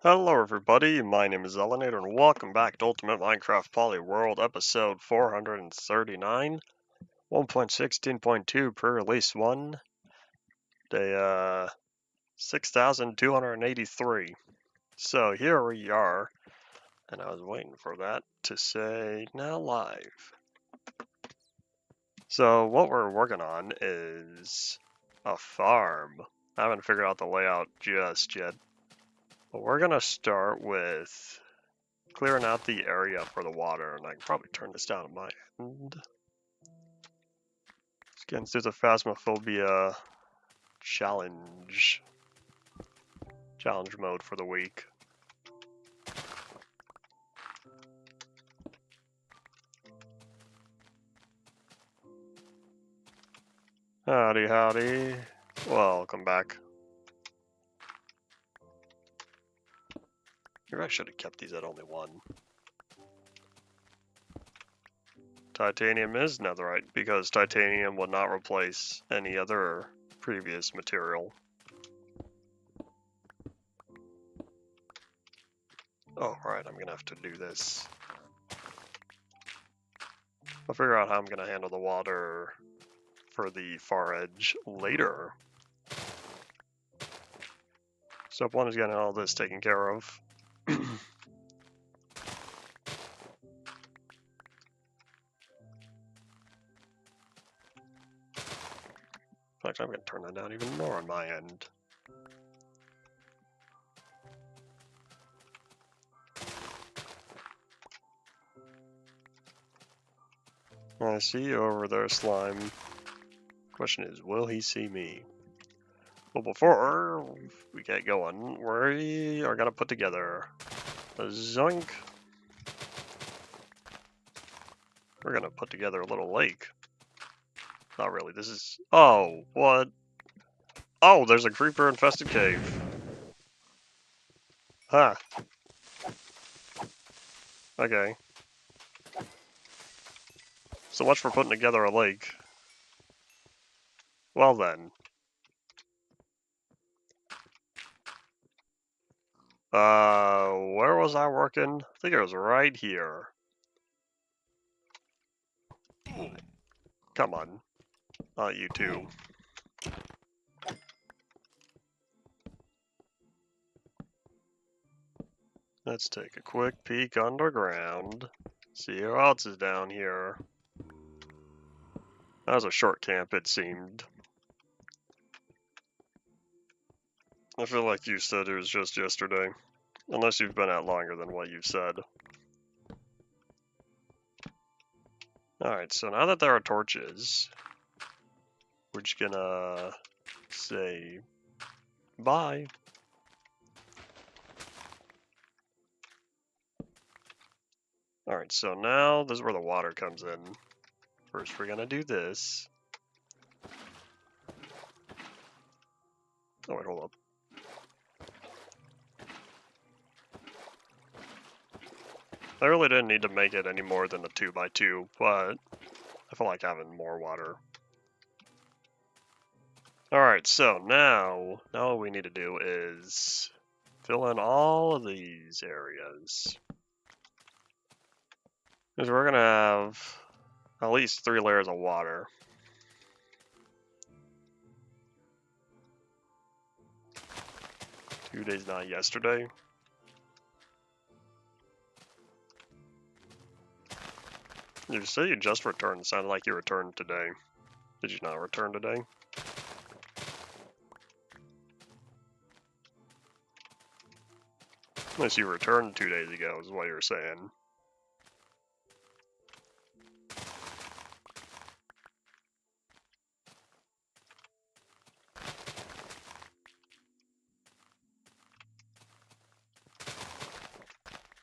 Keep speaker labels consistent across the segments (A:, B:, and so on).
A: Hello everybody, my name is Elenator and welcome back to Ultimate Minecraft Polyworld episode 439, 1.16.2 pre-release 1, day 6,283. So here we are, and I was waiting for that to say now live. So what we're working on is a farm. I haven't figured out the layout just yet, but we're gonna start with clearing out the area for the water, and I can probably turn this down on my end. Let's get into the Phasmophobia challenge mode for the week. Howdy, howdy. Welcome back. Maybe I should have kept these at only one. Titanium is netherite, because titanium will not replace any other previous material. Oh, right, I'm gonna have to do this. I'll figure out how I'm gonna handle the water for the far edge later. Step 1 is getting all this taken care of. In fact, I'm going to turn that down even more on my end. I see you over there, slime. Question is, will he see me? Well, before we get going, we are going to put together a zoink. We're going to put together a little lake. Not really, this is... Oh, what? Oh, there's a creeper-infested cave. Huh. Okay. So much for putting together a lake. Well then. Where was I working? I think it was right here. Come on. Not you two. Let's take a quick peek underground. See who else is down here. That was a short camp, it seemed. I feel like you said it was just yesterday. Unless you've been out longer than what you've said. Alright, so now that there are torches, we're just gonna say bye. Alright, so now this is where the water comes in. First we're gonna do this. Oh wait, hold up. I really didn't need to make it any more than a 2x2, but I feel like having more water. Alright, so now what we need to do is fill in all of these areas. Because we're going to have at least 3 layers of water. Two days, not yesterday. You say you just returned. It sounded like you returned today. Did you not return today? Unless you returned 2 days ago, is what you're saying.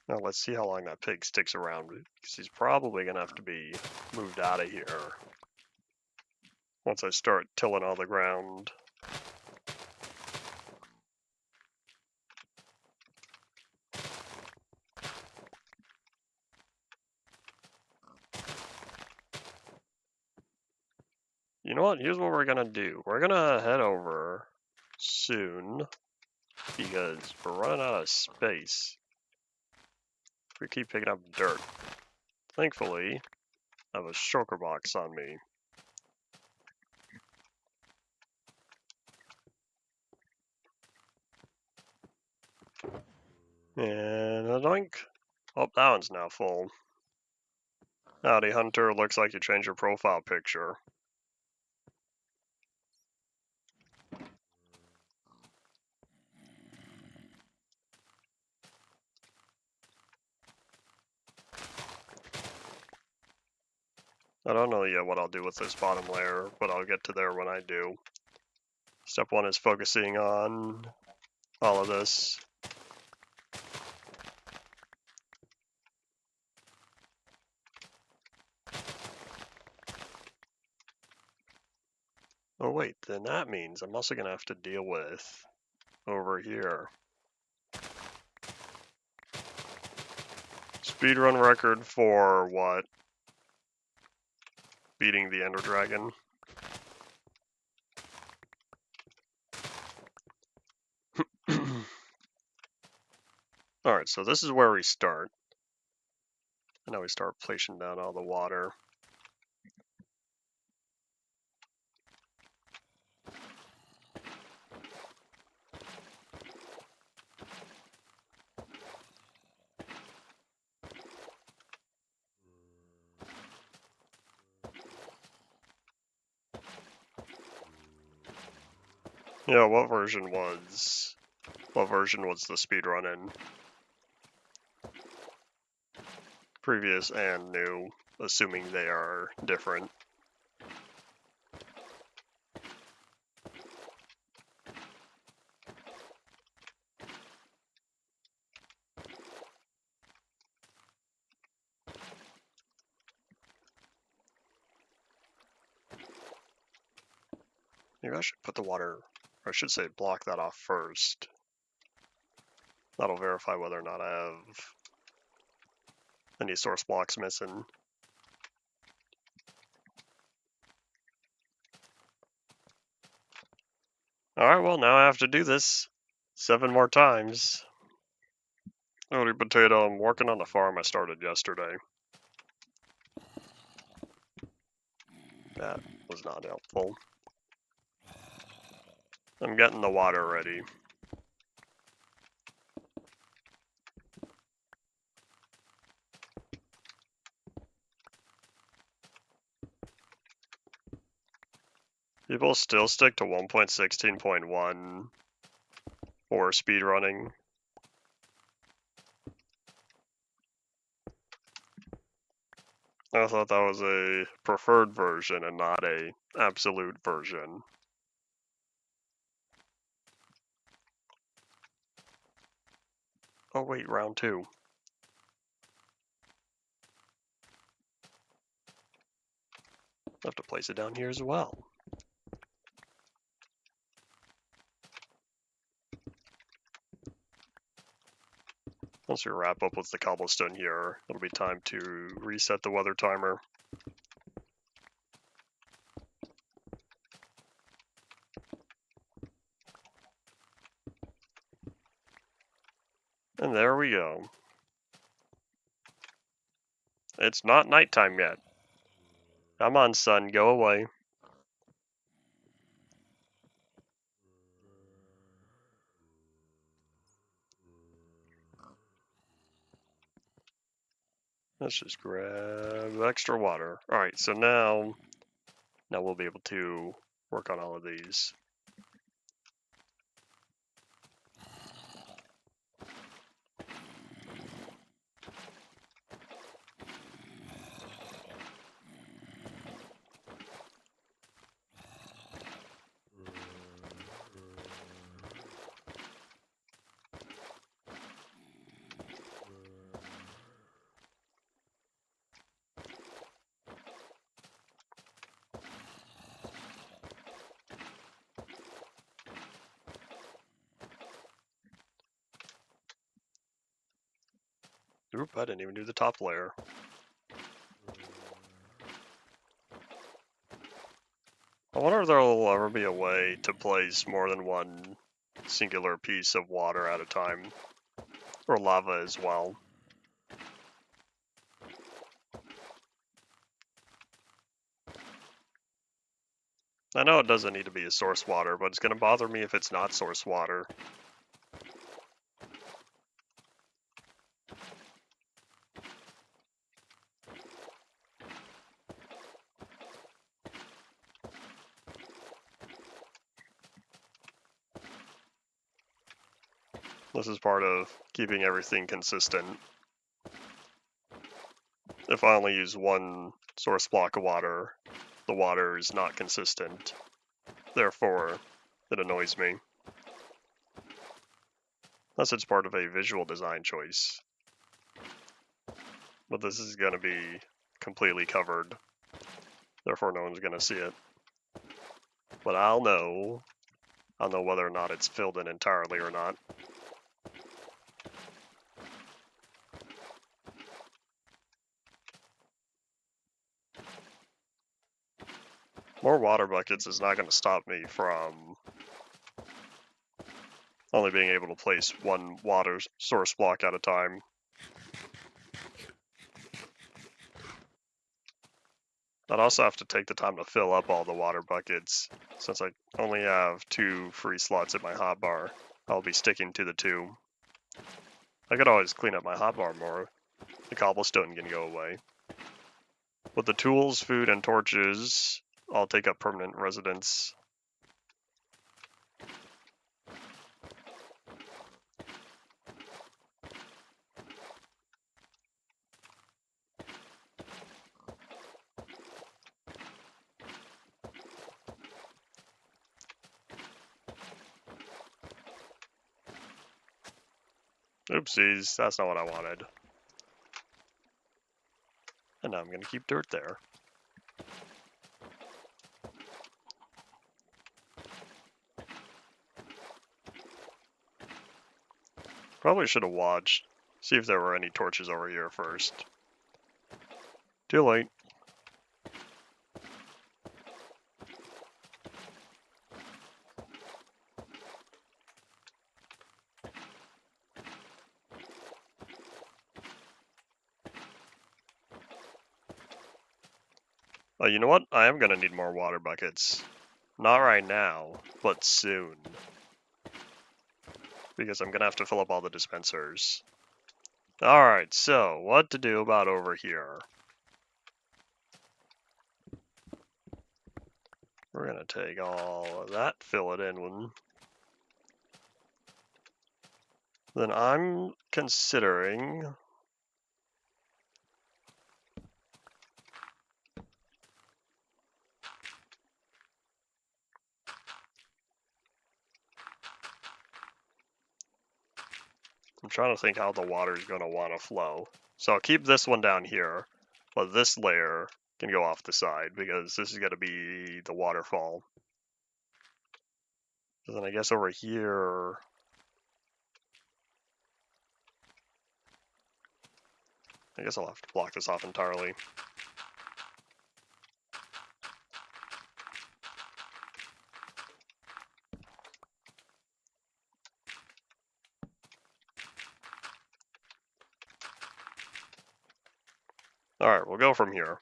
A: Now let's see how long that pig sticks around, because he's probably going to have to be moved out of here once I start tilling all the ground. You know what? Here's what we're going to do. We're going to head over soon because we're running out of space. We keep picking up dirt. Thankfully, I have a shulker box on me. And a doink. Oh, that one's now full. Howdy, Hunter. Looks like you changed your profile picture. I don't know yet what I'll do with this bottom layer, but I'll get to there when I do. Step 1 is focusing on all of this. Oh wait, then that means I'm also going to have to deal with over here. Speedrun record for what? Beating the Ender Dragon. Alright, so this is where we start. And now we start placing down all the water. Yeah, what version was the speedrun in? Previous and new, assuming they are different. Maybe I should put the water, or I should say block that off first. That'll verify whether or not I have any source blocks missing. Alright, well now I have to do this 7 more times. Howdy Potato, I'm working on the farm I started yesterday. That was not helpful. I'm getting the water ready. People still stick to 1.16.1 for speedrunning. I thought that was a preferred version and not a absolute version. Oh wait, round 2. I have to place it down here as well. Once we wrap up with the cobblestone here, it'll be time to reset the weather timer. And there we go. It's not nighttime yet. Come on, sun, go away. Let's just grab extra water. Alright, so now we'll be able to work on all of these. Oop, I didn't even do the top layer. I wonder if there will ever be a way to place more than one singular piece of water at a time, or lava as well. I know it doesn't need to be a source water, but it's going to bother me if it's not source water. This is part of keeping everything consistent. If I only use one source block of water, the water is not consistent. Therefore, it annoys me. Unless it's part of a visual design choice. But this is going to be completely covered. Therefore, no one's going to see it. But I'll know whether or not it's filled in entirely or not. More water buckets is not going to stop me from only being able to place one water source block at a time. I'd also have to take the time to fill up all the water buckets. Since I only have 2 free slots in my hotbar, I'll be sticking to the 2. I could always clean up my hotbar more. The cobblestone can go away. With the tools, food, and torches, I'll take up permanent residence. Oopsies, that's not what I wanted. And now I'm going to keep dirt there. Probably should have watched. See if there were any torches over here first. Too late. You know what? I am going to need more water buckets. Not right now, but soon. Because I'm going to have to fill up all the dispensers. Alright, so what to do about over here? We're going to take all of that, fill it in. Then I'm considering... I'm trying to think how the water is going to want to flow. So I'll keep this one down here, but this layer can go off the side because this is going to be the waterfall. So then I guess over here... I guess I'll have to block this off entirely. Alright, we'll go from here.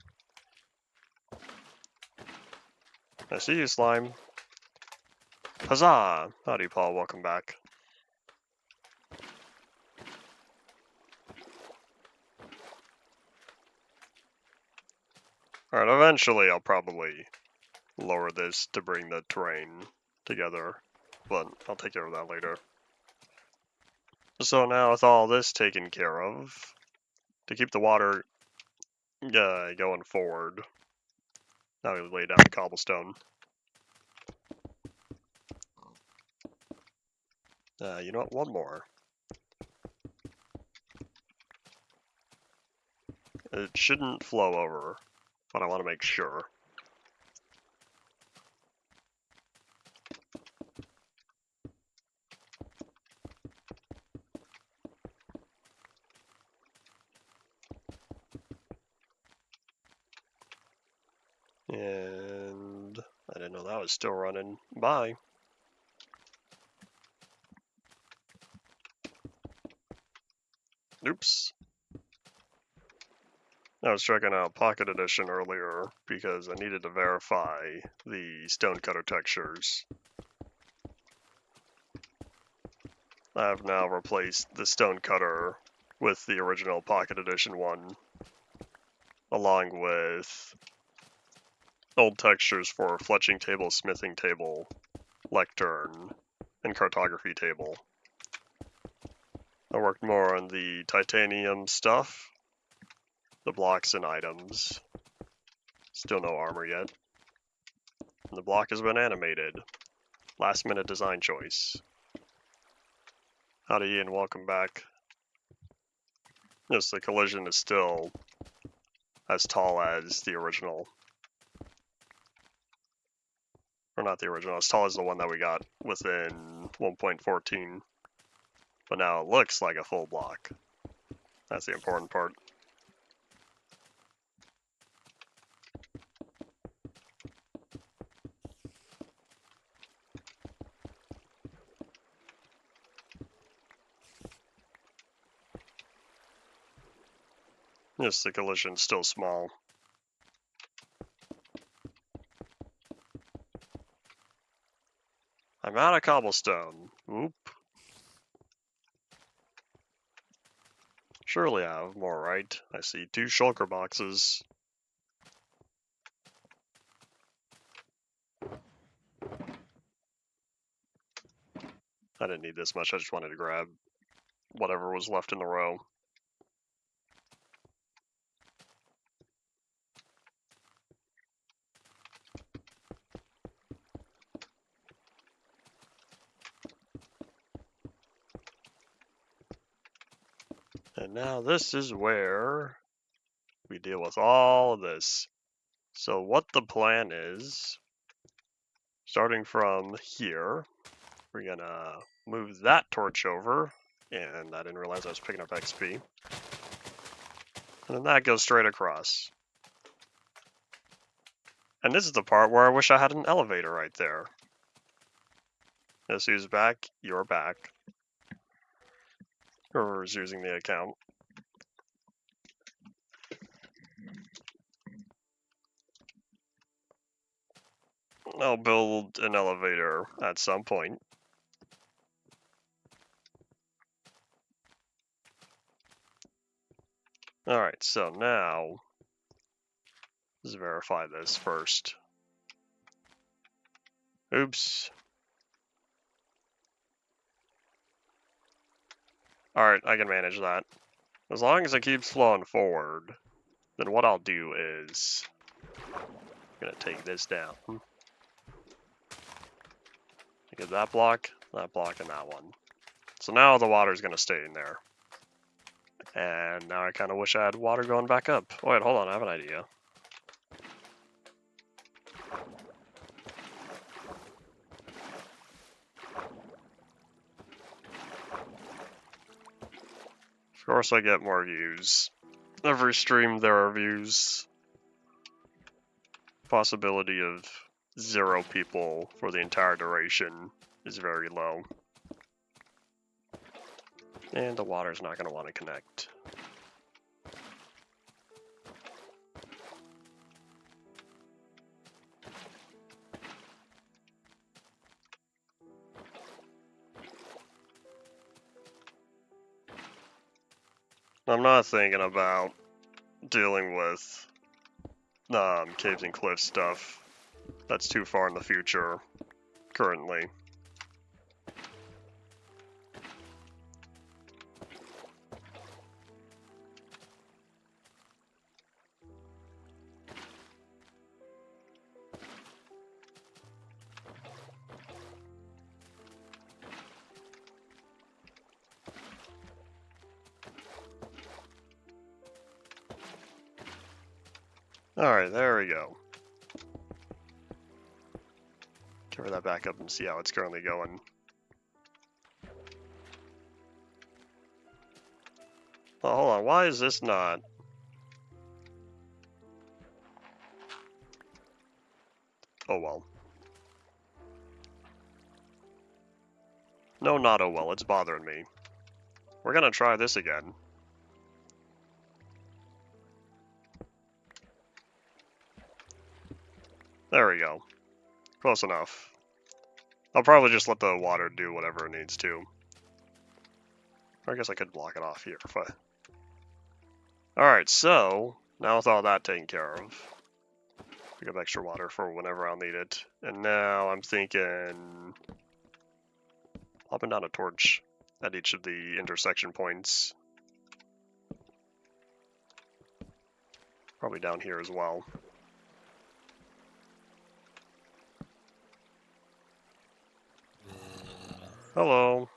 A: I see you, slime. Huzzah! Howdy, Paul. Welcome back. Alright, eventually I'll probably lower this to bring the terrain together, but I'll take care of that later. So now with all this taken care of, to keep the water going forward, now we lay down the cobblestone. You know what? One more. It shouldn't flow over, but I want to make sure. And I didn't know that was still running. Bye. Oops. I was checking out Pocket Edition earlier because I needed to verify the stonecutter textures. I have now replaced the stonecutter with the original Pocket Edition one, along with old textures for fletching table, smithing table, lectern, and cartography table. I worked more on the titanium stuff, the blocks and items. Still no armor yet. And the block has been animated. Last minute design choice. Howdy Ian, welcome back. Yes, the collision is still as tall as the original. Or not the original, as tall as the one that we got within 1.14. But now it looks like a full block. That's the important part. Yes, the collision's still small. I'm out of cobblestone. Oop. Surely I have more, right? I see 2 shulker boxes. I didn't need this much, I just wanted to grab whatever was left in the row. And now this is where we deal with all of this. So what the plan is, starting from here, we're gonna move that torch over, and I didn't realize I was picking up XP. And then that goes straight across. And this is the part where I wish I had an elevator right there. This who's back, you're back. Whoever's using the account. I'll build an elevator at some point. Alright, so now, let's verify this first. Oops. Alright, I can manage that. As long as it keeps flowing forward, then what I'll do is, I'm gonna take this down. Get that block, and that one. So now the water's gonna stay in there. And now I kinda wish I had water going back up. Oh, wait, hold on, I have an idea. Of course I get more views. Every stream there are views. Possibility of 0 people for the entire duration is very low. And the water's not going to want to connect. I'm not thinking about dealing with caves and cliffs stuff. That's too far in the future currently. Alright, there we go. Cover that back up and see how it's currently going. Oh, hold on, why is this not? Oh well. No, not oh well, it's bothering me. We're gonna try this again. There we go. Close enough. I'll probably just let the water do whatever it needs to. Or I guess I could block it off here if I... Alright, so, now with all that taken care of, we have extra water for whenever I'll need it. And now I'm thinking... popping down a torch at each of the intersection points. Probably down here as well. Hello.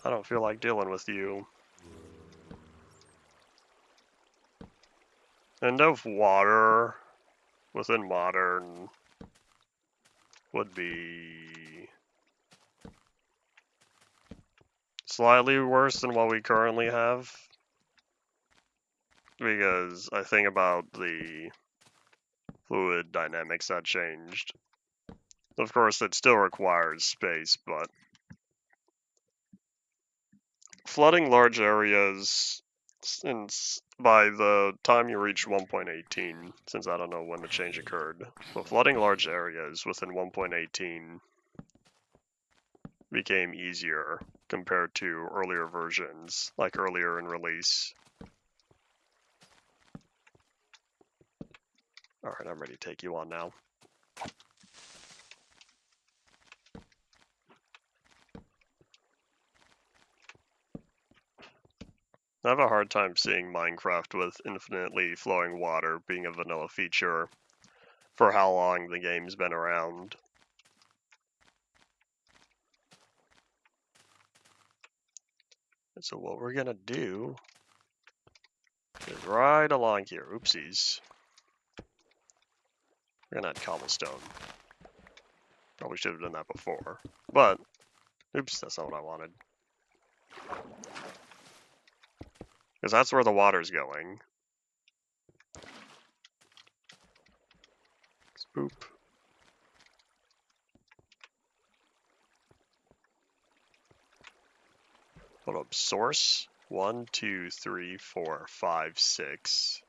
A: I don't feel like dealing with you. End of water within modern would be slightly worse than what we currently have. Because I think about the fluid dynamics that changed. Of course, it still requires space, but flooding large areas, since by the time you reach 1.18, since I don't know when the change occurred, but flooding large areas within 1.18 became easier compared to earlier versions, like earlier in release. Alright, I'm ready to take you on now. I have a hard time seeing Minecraft with infinitely flowing water being a vanilla feature for how long the game's been around. And so what we're gonna do is right along here, oopsies. We're gonna add cobblestone. Probably should have done that before, but oops, that's not what I wanted. Because that's where the water's going. Spoop. Hold up, source. 1, 2, 3, 4, 5, 6.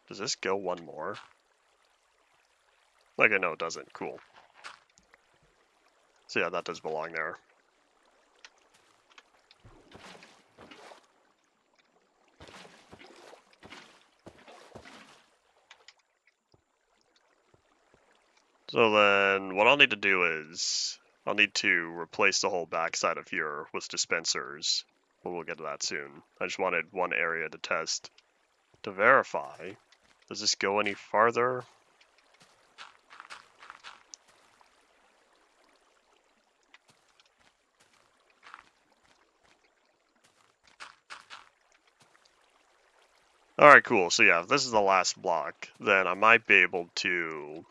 A: Does this go one more? Like, I know it doesn't. Cool. So yeah, that does belong there. So then, what I'll need to do is, I'll need to replace the whole backside of here with dispensers. But we'll get to that soon. I just wanted one area to test to verify. Does this go any farther? Alright, cool. So yeah, if this is the last block, then I might be able to...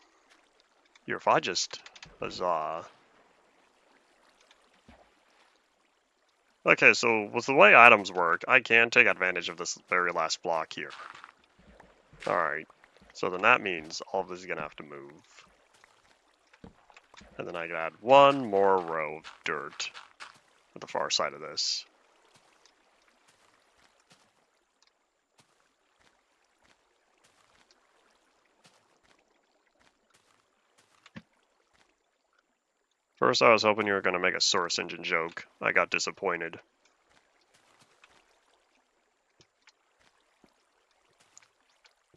A: Here, if I just... Huzzah. Okay, so with the way items work, I can take advantage of this very last block here. Alright, so then that means all of this is going to have to move. And then I can add one more row of dirt at the far side of this. First, I was hoping you were going to make a source engine joke. I got disappointed.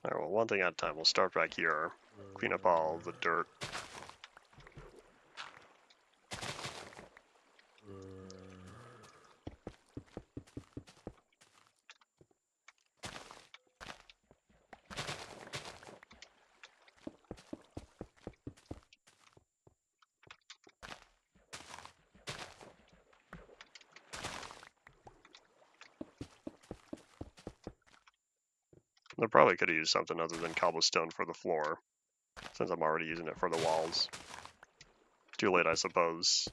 A: Alright, well, one thing at a time. We'll start back here. Clean up all the dirt. I probably could have used something other than cobblestone for the floor, since I'm already using it for the walls. Too late, I suppose.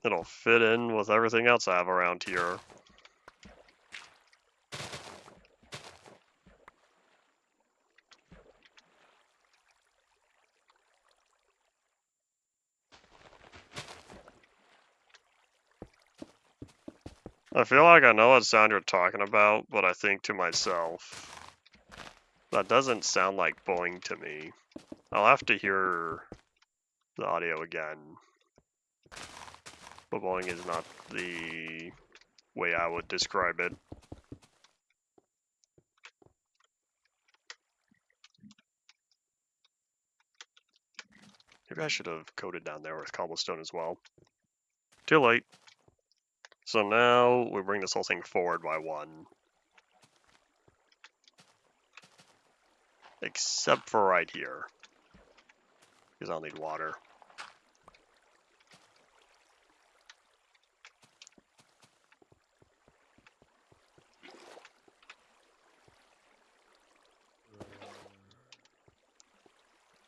A: It'll fit in with everything else I have around here. I feel like I know what sound you're talking about, but I think to myself, That doesn't sound like boing to me. I'll have to hear the audio again. But boing is not the way I would describe it. Maybe I should have coated down there with cobblestone as well. Too late. So now we bring this whole thing forward by 1. Except for right here. Because I'll need water.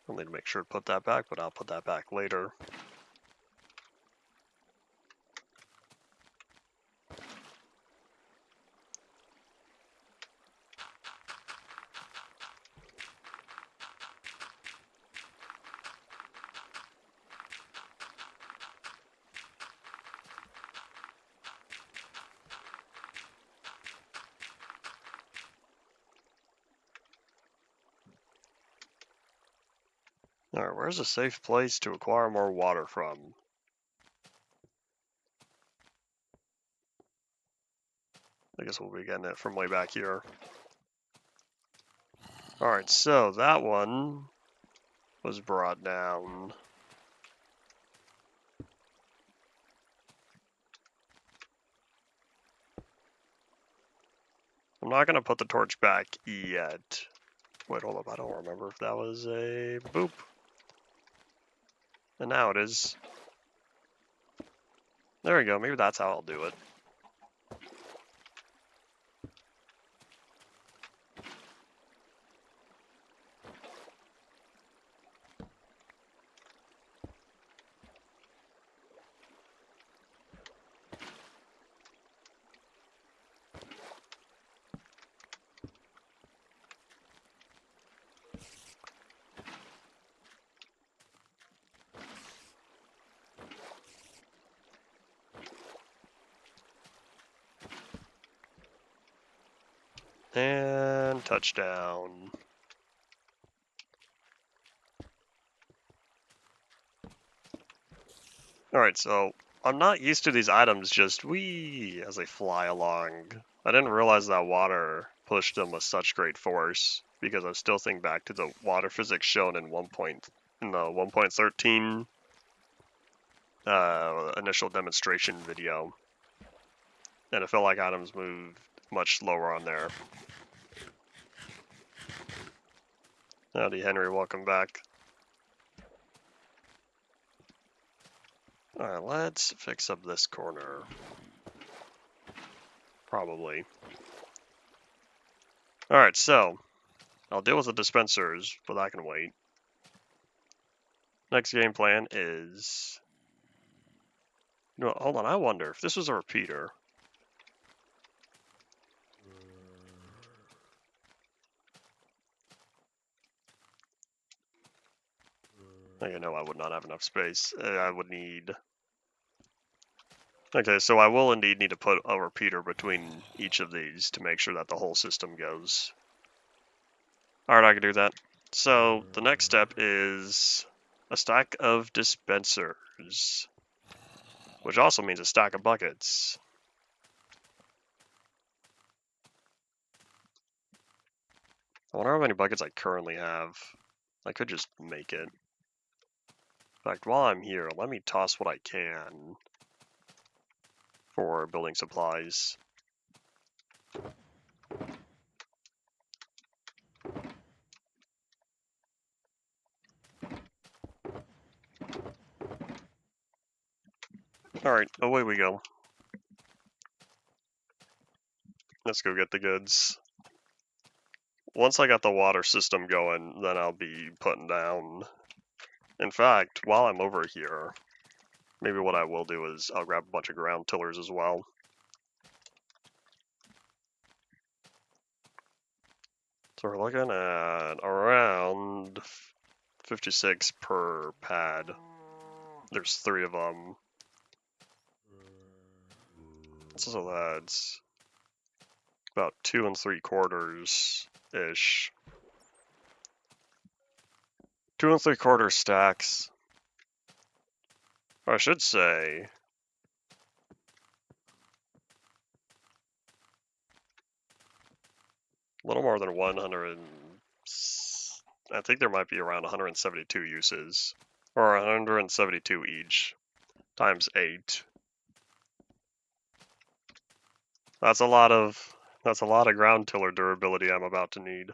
A: I'll need to make sure to put that back, but I'll put that back later. Alright, where's a safe place to acquire more water from? I guess we'll be getting it from way back here. Alright, so that one was brought down. I'm not going to put the torch back yet. Wait, hold up, I don't remember if that was a boop. And now it is. There we go, maybe that's how I'll do it. And touchdown. Alright, so I'm not used to these items just whee as they fly along. I didn't realize that water pushed them with such great force because I still think back to the water physics shown in the 1.13 initial demonstration video. And it felt like items moved much slower on there. Howdy, Henry, welcome back. Alright, let's fix up this corner. Probably. Alright, so I'll deal with the dispensers, but that can wait. Next game plan is... You know what, hold on, I wonder if this was a repeater. I know I would not have enough space. I would need... Okay, so I will indeed need to put a repeater between each of these to make sure that the whole system goes. Alright, I can do that. So, the next step is a stack of dispensers, which also means a stack of buckets. I wonder how many buckets I currently have. I could just make it. In fact, while I'm here, let me toss what I can for building supplies. Alright, away we go. Let's go get the goods. Once I got the water system going, then I'll be putting down... In fact, while I'm over here, maybe what I will do is I'll grab a bunch of ground tillers as well. So we're looking at around 56 per pad. There's 3 of them. So that's about 2 3/4-ish. 2 3/4 stacks. Or I should say, a little more than 100. I think there might be around 172 uses, or 172 each, times 8. That's a lot of ground tiller durability I'm about to need.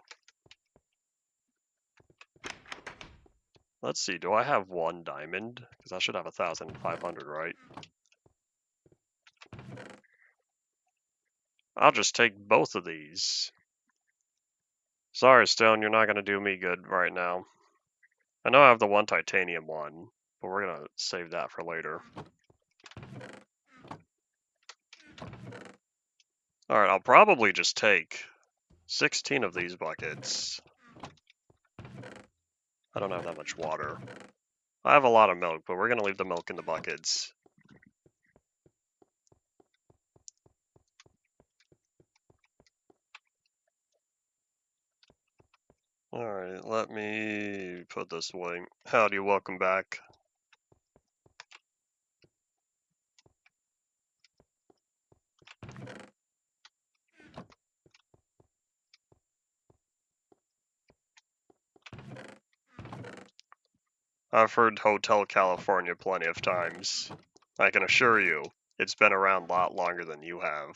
A: Let's see, do I have 1 diamond? Because I should have 1,500, right? I'll just take both of these. Sorry, Stone, you're not going to do me good right now. I know I have the 1 titanium one, but we're going to save that for later. Alright, I'll probably just take 16 of these buckets. I don't have that much water. I have a lot of milk, but we're going to leave the milk in the buckets. Alright, let me put this away. Howdy, welcome back. I've heard Hotel California plenty of times. I can assure you, it's been around a lot longer than you have.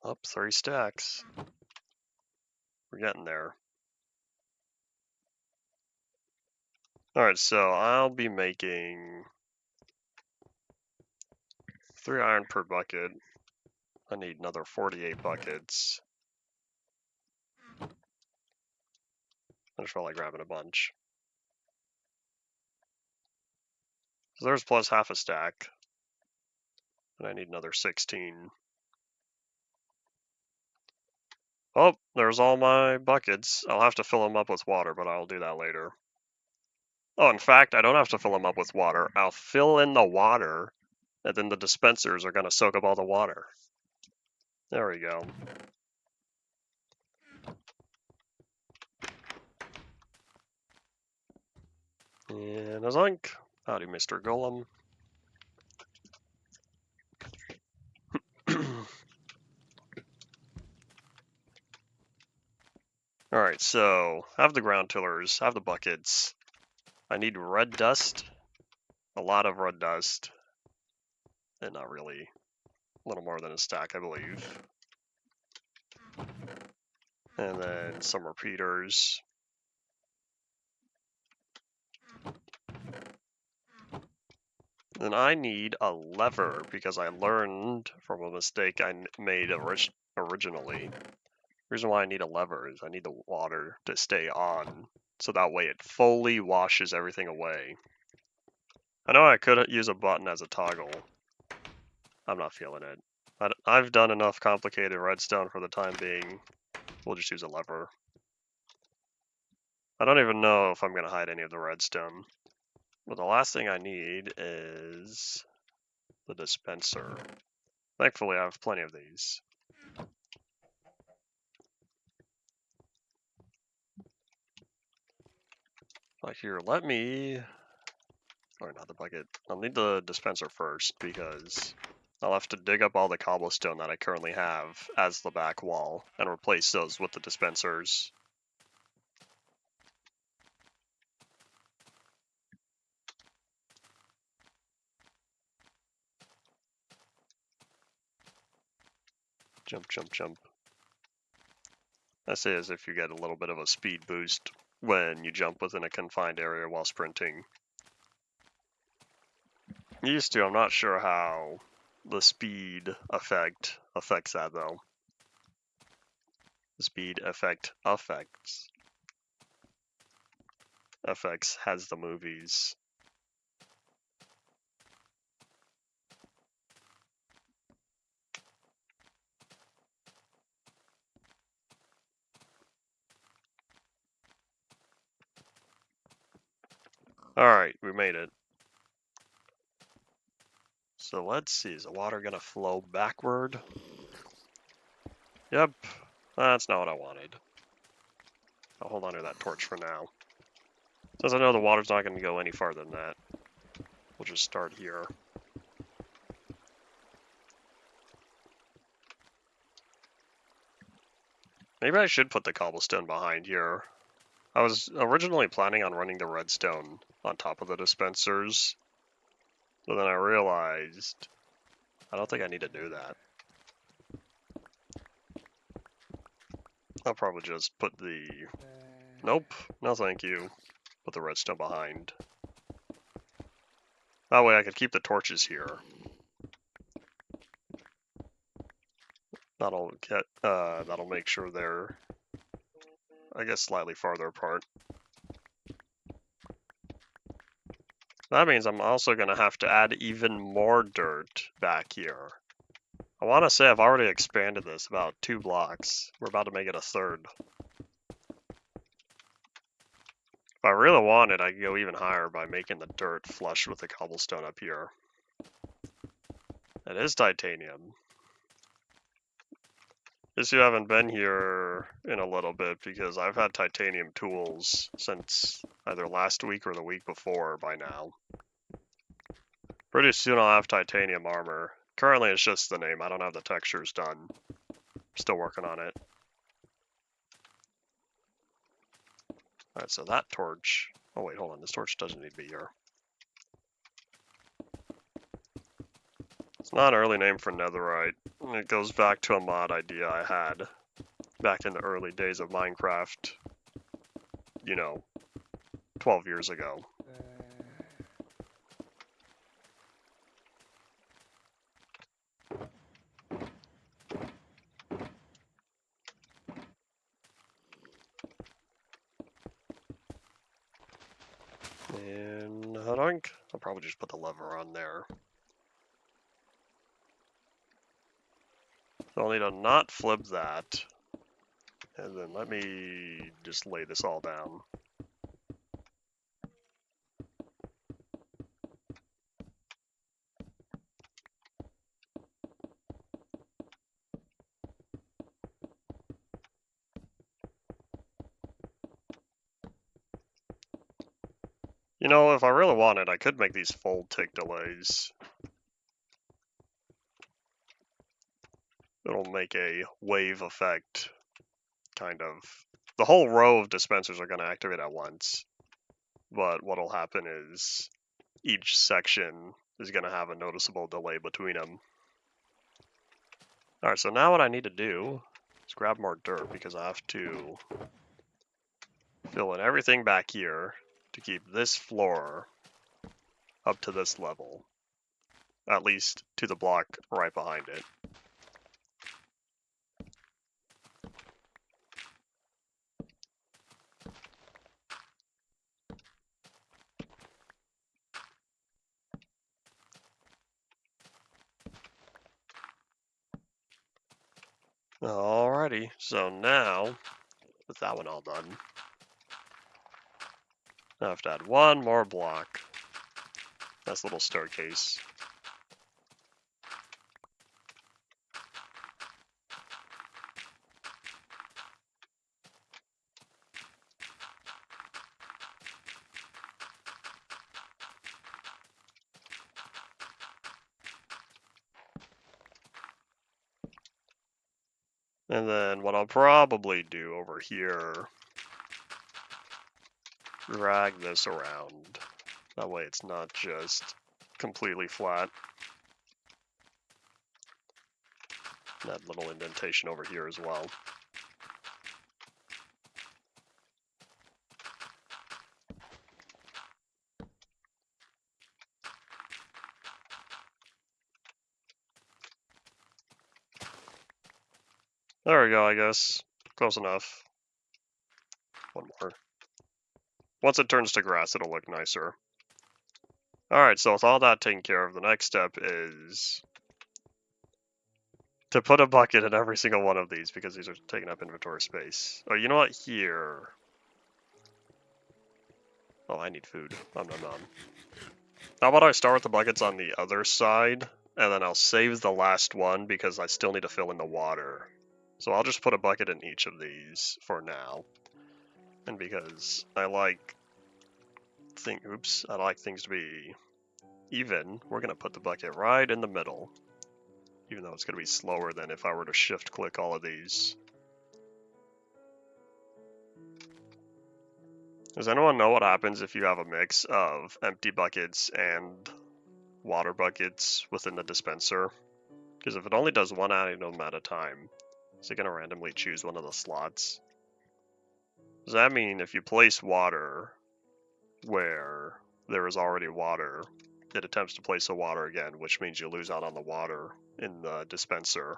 A: Up 3 stacks. We're getting there. Alright, so I'll be making 3 iron per bucket. I need another 48 buckets. I just felt like grabbing a bunch. So there's plus half a stack. And I need another 16. Oh, there's all my buckets. I'll have to fill them up with water, but I'll do that later. Oh, in fact, I don't have to fill them up with water. I'll fill in the water, and then the dispensers are going to soak up all the water. There we go. And a Zunk. Howdy, Mr. Golem. Alright, so I have the ground tillers, I have the buckets. I need red dust. A lot of red dust. And not really. A little more than a stack, I believe. And then some repeaters. And I need a lever because I learned from a mistake I made originally. The reason why I need a lever is I need the water to stay on, so that way it fully washes everything away. I know I could use a button as a toggle. I'm not feeling it. I've done enough complicated redstone for the time being. We'll just use a lever. I don't even know if I'm going to hide any of the redstone. But the last thing I need is the dispenser. Thankfully, I have plenty of these. But here, let me... Or not the bucket. I'll need the dispenser first, because I'll have to dig up all the cobblestone that I currently have as the back wall, and replace those with the dispensers. Jump, jump, jump. I say as if you get a little bit of a speed boost when you jump within a confined area while sprinting. Used to, I'm not sure how the speed effect affects that though. The speed effect affects has the movies. Alright, we made it. So let's see, is the water gonna flow backward? Yep, that's not what I wanted. I'll hold on to that torch for now. Since I know the water's not gonna go any farther than that, we'll just start here. Maybe I should put the cobblestone behind here. I was originally planning on running the redstone on top of the dispensers, but then I realized I don't think I need to do that. I'll probably just put the... Nope, no thank you. Put the redstone behind. That way I could keep the torches here. That'll make sure they're, I guess, slightly farther apart. That means I'm also gonna have to add even more dirt back here. I want to say I've already expanded this about 2 blocks. We're about to make it a third. If I really wanted, I could go even higher by making the dirt flush with the cobblestone up here. It is titanium. Guess you haven't been here in a little bit because I've had titanium tools since either last week or the week before by now. Pretty soon I'll have titanium armor. Currently it's just the name, I don't have the textures done. Still working on it. Alright, so that torch... Oh wait, hold on, this torch doesn't need to be here. It's not an early name for netherite. It goes back to a mod idea I had back in the early days of Minecraft. You know, 12 years ago. And I'll probably just put the lever on there. So I'll need to not flip that. And then let me just lay this all down. You know, if I really wanted, I could make these fold tick delays. It'll make a wave effect, kind of. The whole row of dispensers are going to activate at once. But what'll happen is each section is going to have a noticeable delay between them. Alright, so now what I need to do is grab more dirt because I have to fill in everything back here to keep this floor up to this level. At least to the block right behind it. Alrighty, so now, with that one all done, I have to add one more block. Nice little staircase. And then what I'll probably do over here, drag this around. That way it's not just completely flat. That little indentation over here as well. There we go, I guess. Close enough. One more. Once it turns to grass, it'll look nicer. Alright, so with all that taken care of, the next step is to put a bucket in every single one of these because these are taking up inventory space. Oh, you know what? Here. Oh, I need food. Nom nom nom. How about I start with the buckets on the other side and then I'll save the last one because I still need to fill in the water. So I'll just put a bucket in each of these for now. And because I like things to be even, we're gonna put the bucket right in the middle. Even though it's gonna be slower than if I were to shift click all of these. Does anyone know what happens if you have a mix of empty buckets and water buckets within the dispenser? Because if it only does one item at a time, is it going to randomly choose one of the slots? Does that mean if you place water where there is already water, it attempts to place the water again, which means you lose out on the water in the dispenser?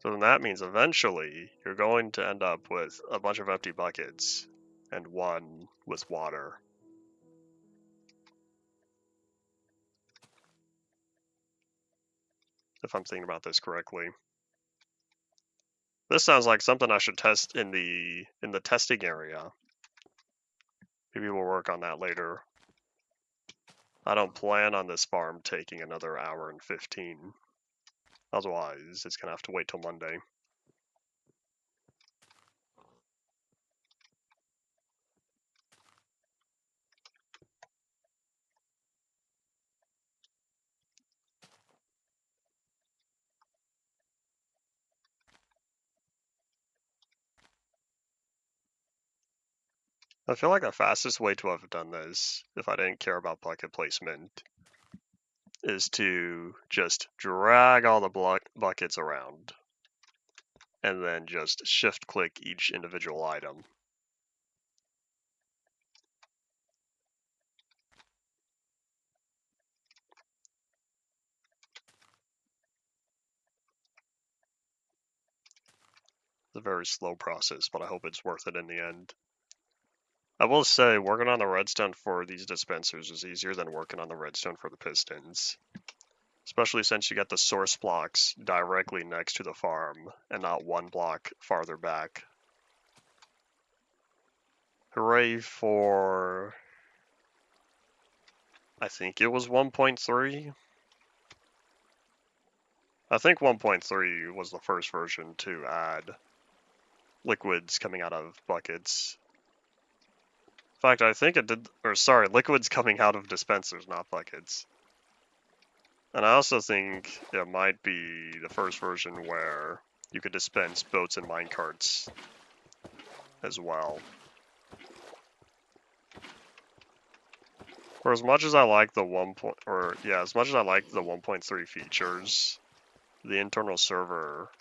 A: So then that means eventually you're going to end up with a bunch of empty buckets and one with water. If I'm thinking about this correctly. This sounds like something I should test in the testing area. Maybe we'll work on that later. I don't plan on this farm taking another hour and 15. Otherwise, it's gonna have to wait till Monday. I feel like the fastest way to have done this, if I didn't care about bucket placement, is to just drag all the buckets around and then just shift click each individual item. It's a very slow process, but I hope it's worth it in the end. I will say, working on the redstone for these dispensers is easier than working on the redstone for the pistons. Especially since you get the source blocks directly next to the farm, and not one block farther back. Hooray for... I think it was 1.3? I think 1.3 was the first version to add liquids coming out of buckets. In fact, I think it did, or sorry, liquids coming out of dispensers, not buckets. And I also think it might be the first version where you could dispense boats and minecarts as well. For as much as I like the 1.3 features, the internal server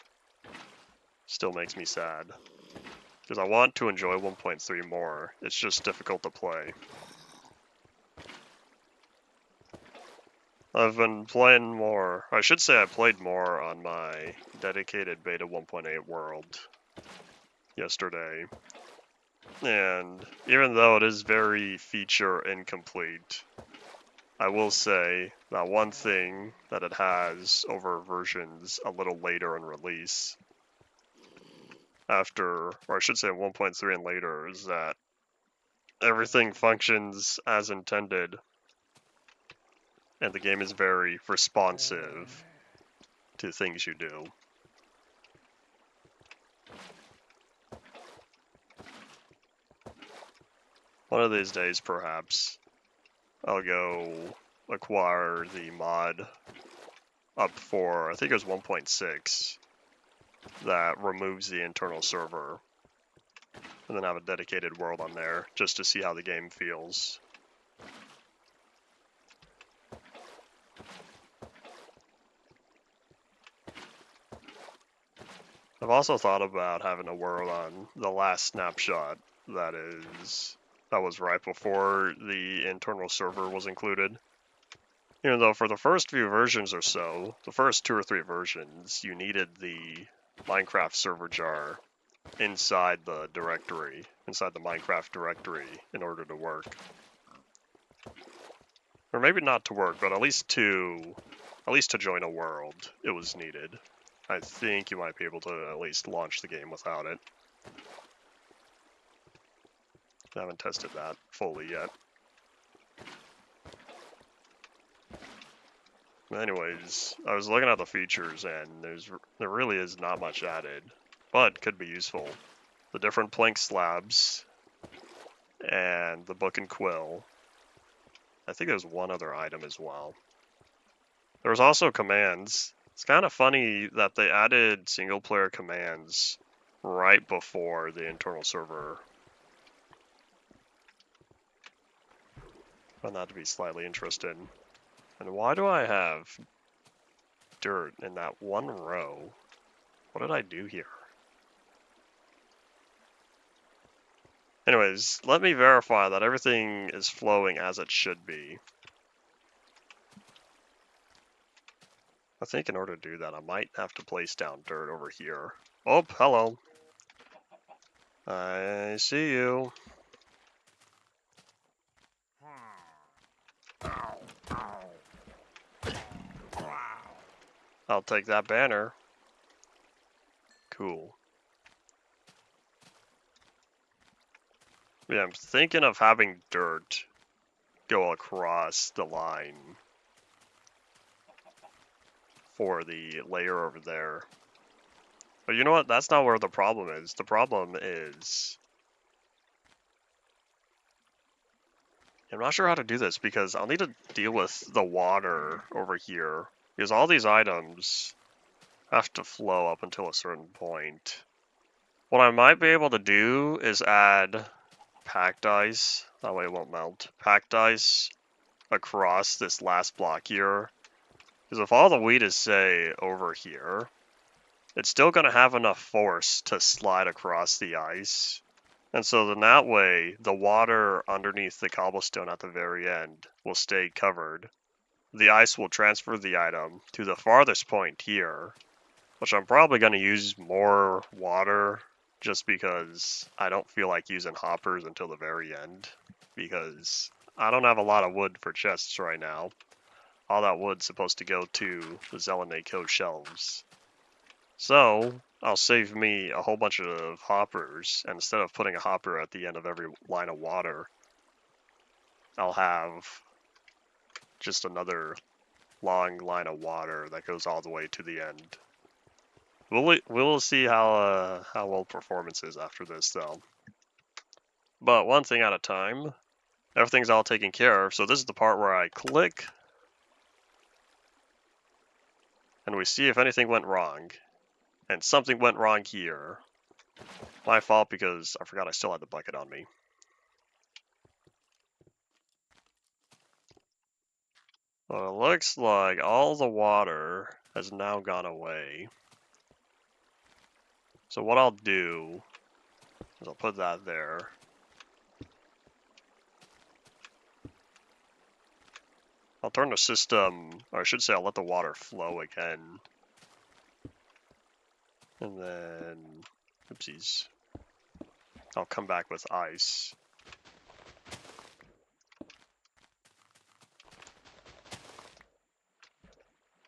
A: still makes me sad. Because I want to enjoy 1.3 more, it's just difficult to play. I've been playing more, I should say I played more on my dedicated beta 1.8 world yesterday. And even though it is very feature incomplete, I will say that one thing that it has over versions a little later in release, or I should say 1.3 and later, is that everything functions as intended, and the game is very responsive to things you do. One of these days, perhaps, I'll go acquire the mod up for, I think it was 1.6, that removes the internal server, and then have a dedicated world on there, just to see how the game feels. I've also thought about having a world on the last snapshot that was right before the internal server was included. Even though for the first few versions or so, the first 2 or 3 versions, you needed the Minecraft server jar inside the Minecraft directory in order to work. Or maybe not to work, but at least to join a world, it was needed. I think you might be able to at least launch the game without it. I haven't tested that fully yet. Anyways, I was looking at the features and there really is not much added, but could be useful. The different plank slabs and the book and quill. I think there's one other item as well. There's also commands. It's kind of funny that they added single player commands right before the internal server. I found that to be slightly interesting. And why do I have dirt in that one row? What did I do here? Anyways, let me verify that everything is flowing as it should be. I think in order to do that, I might have to place down dirt over here. Oh, hello. I see you. I'll take that banner. Cool. Yeah, I'm thinking of having dirt go across the line for the layer over there. But you know what? That's not where the problem is. The problem is... I'm not sure how to do this because I'll need to deal with the water over here. Because all these items have to flow up until a certain point. What I might be able to do is add packed ice. That way it won't melt. Packed ice across this last block here. Because if all the wheat is, say, over here, it's still going to have enough force to slide across the ice. And so then that way, the water underneath the cobblestone at the very end will stay covered. The ice will transfer the item to the farthest point here, which I'm probably going to use more water just because I don't feel like using hoppers until the very end, because I don't have a lot of wood for chests right now. All that wood's supposed to go to the Zelenate Cove shelves. So, I'll save me a whole bunch of hoppers, and instead of putting a hopper at the end of every line of water, I'll have just another long line of water that goes all the way to the end. We'll see how well performance is after this, though. But one thing at a time. Everything's all taken care of, so this is the part where I click, and we see if anything went wrong. And something went wrong here. My fault because I forgot I still had the bucket on me. Well, it looks like all the water has now gone away. So what I'll do is I'll put that there. I'll turn the system, or I should say I'll let the water flow again. And then, oopsies, I'll come back with ice.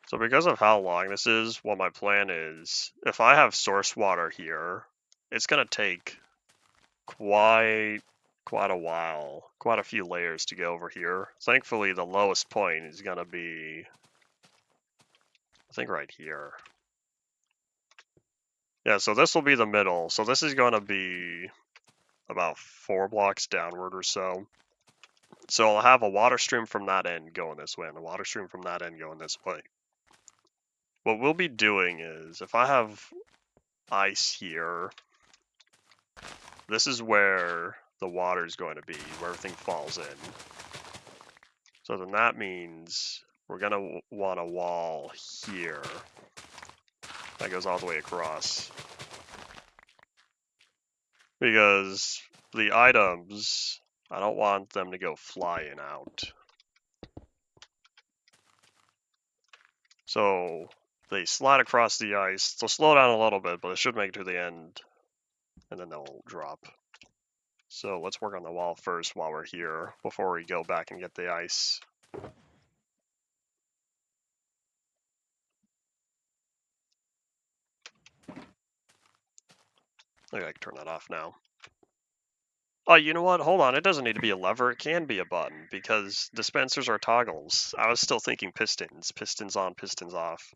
A: So because of how long this is, what my plan is, if I have source water here, it's going to take quite a while, quite a few layers to get over here. Thankfully, the lowest point is going to be, I think, right here. Yeah, so this will be the middle. So this is going to be about 4 blocks downward or so. So I'll have a water stream from that end going this way, and a water stream from that end going this way. What we'll be doing is, if I have ice here, this is where the water is going to be, where everything falls in. So then that means we're going to want a wall here that goes all the way across. Because the items, I don't want them to go flying out. So they slide across the ice. They'll slow down a little bit, but it should make it to the end, and then they'll drop. So let's work on the wall first while we're here, before we go back and get the ice. Okay, I can turn that off now. Oh, you know what? Hold on. It doesn't need to be a lever. It can be a button because dispensers are toggles. I was still thinking pistons. Pistons on, pistons off.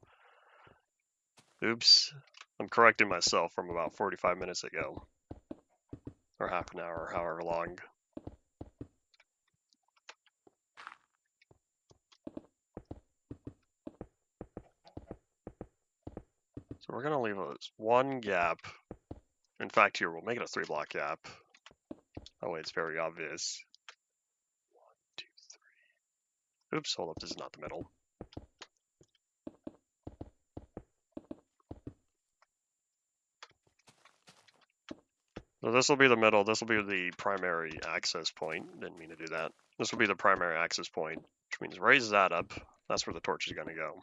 A: Oops. I'm correcting myself from about 45 minutes ago. Or half an hour, however long. So we're going to leave one gap. In fact, here, we'll make it a 3-block gap. That way it's very obvious. 1, 2, 3. Oops, hold up, this is not the middle. So this will be the middle, this will be the primary access point. Didn't mean to do that. This will be the primary access point, which means raise that up. That's where the torch is going to go.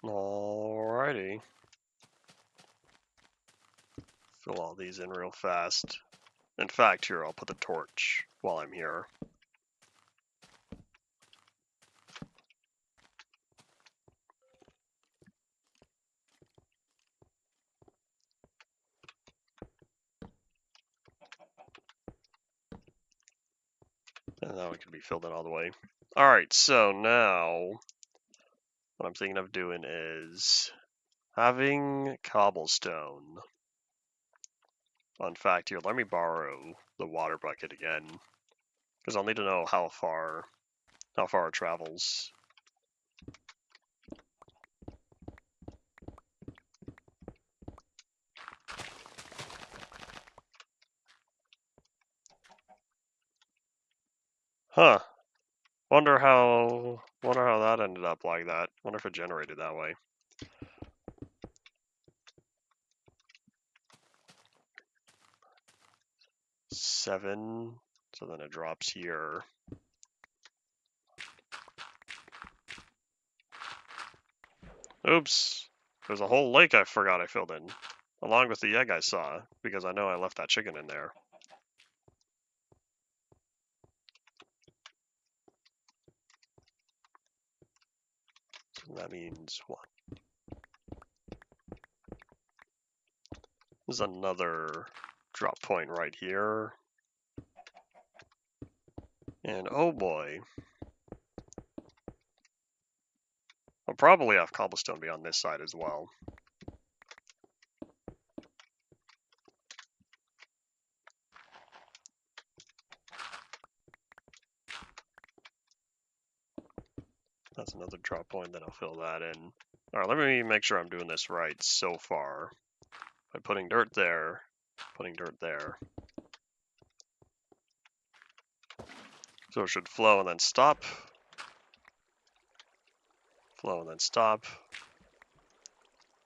A: Alrighty. Fill all these in real fast. In fact, here, I'll put the torch while I'm here. And now it can be filled in all the way. Alright, so now what I'm thinking of doing is having cobblestone. In fact, here, let me borrow the water bucket again, because I'll need to know how far it travels. Huh. Wonder how that ended up like that. Wonder if it generated that way. Seven, so then it drops here. Oops, there's a whole lake I forgot I filled in, along with the egg I saw, because I know I left that chicken in there. So that means what? There's another drop point right here. And oh boy. I'll probably have cobblestone be on this side as well. That's another drop point, then I'll fill that in. Alright, let me make sure I'm doing this right so far. By putting dirt there, putting dirt there. So it should flow and then stop. Flow and then stop.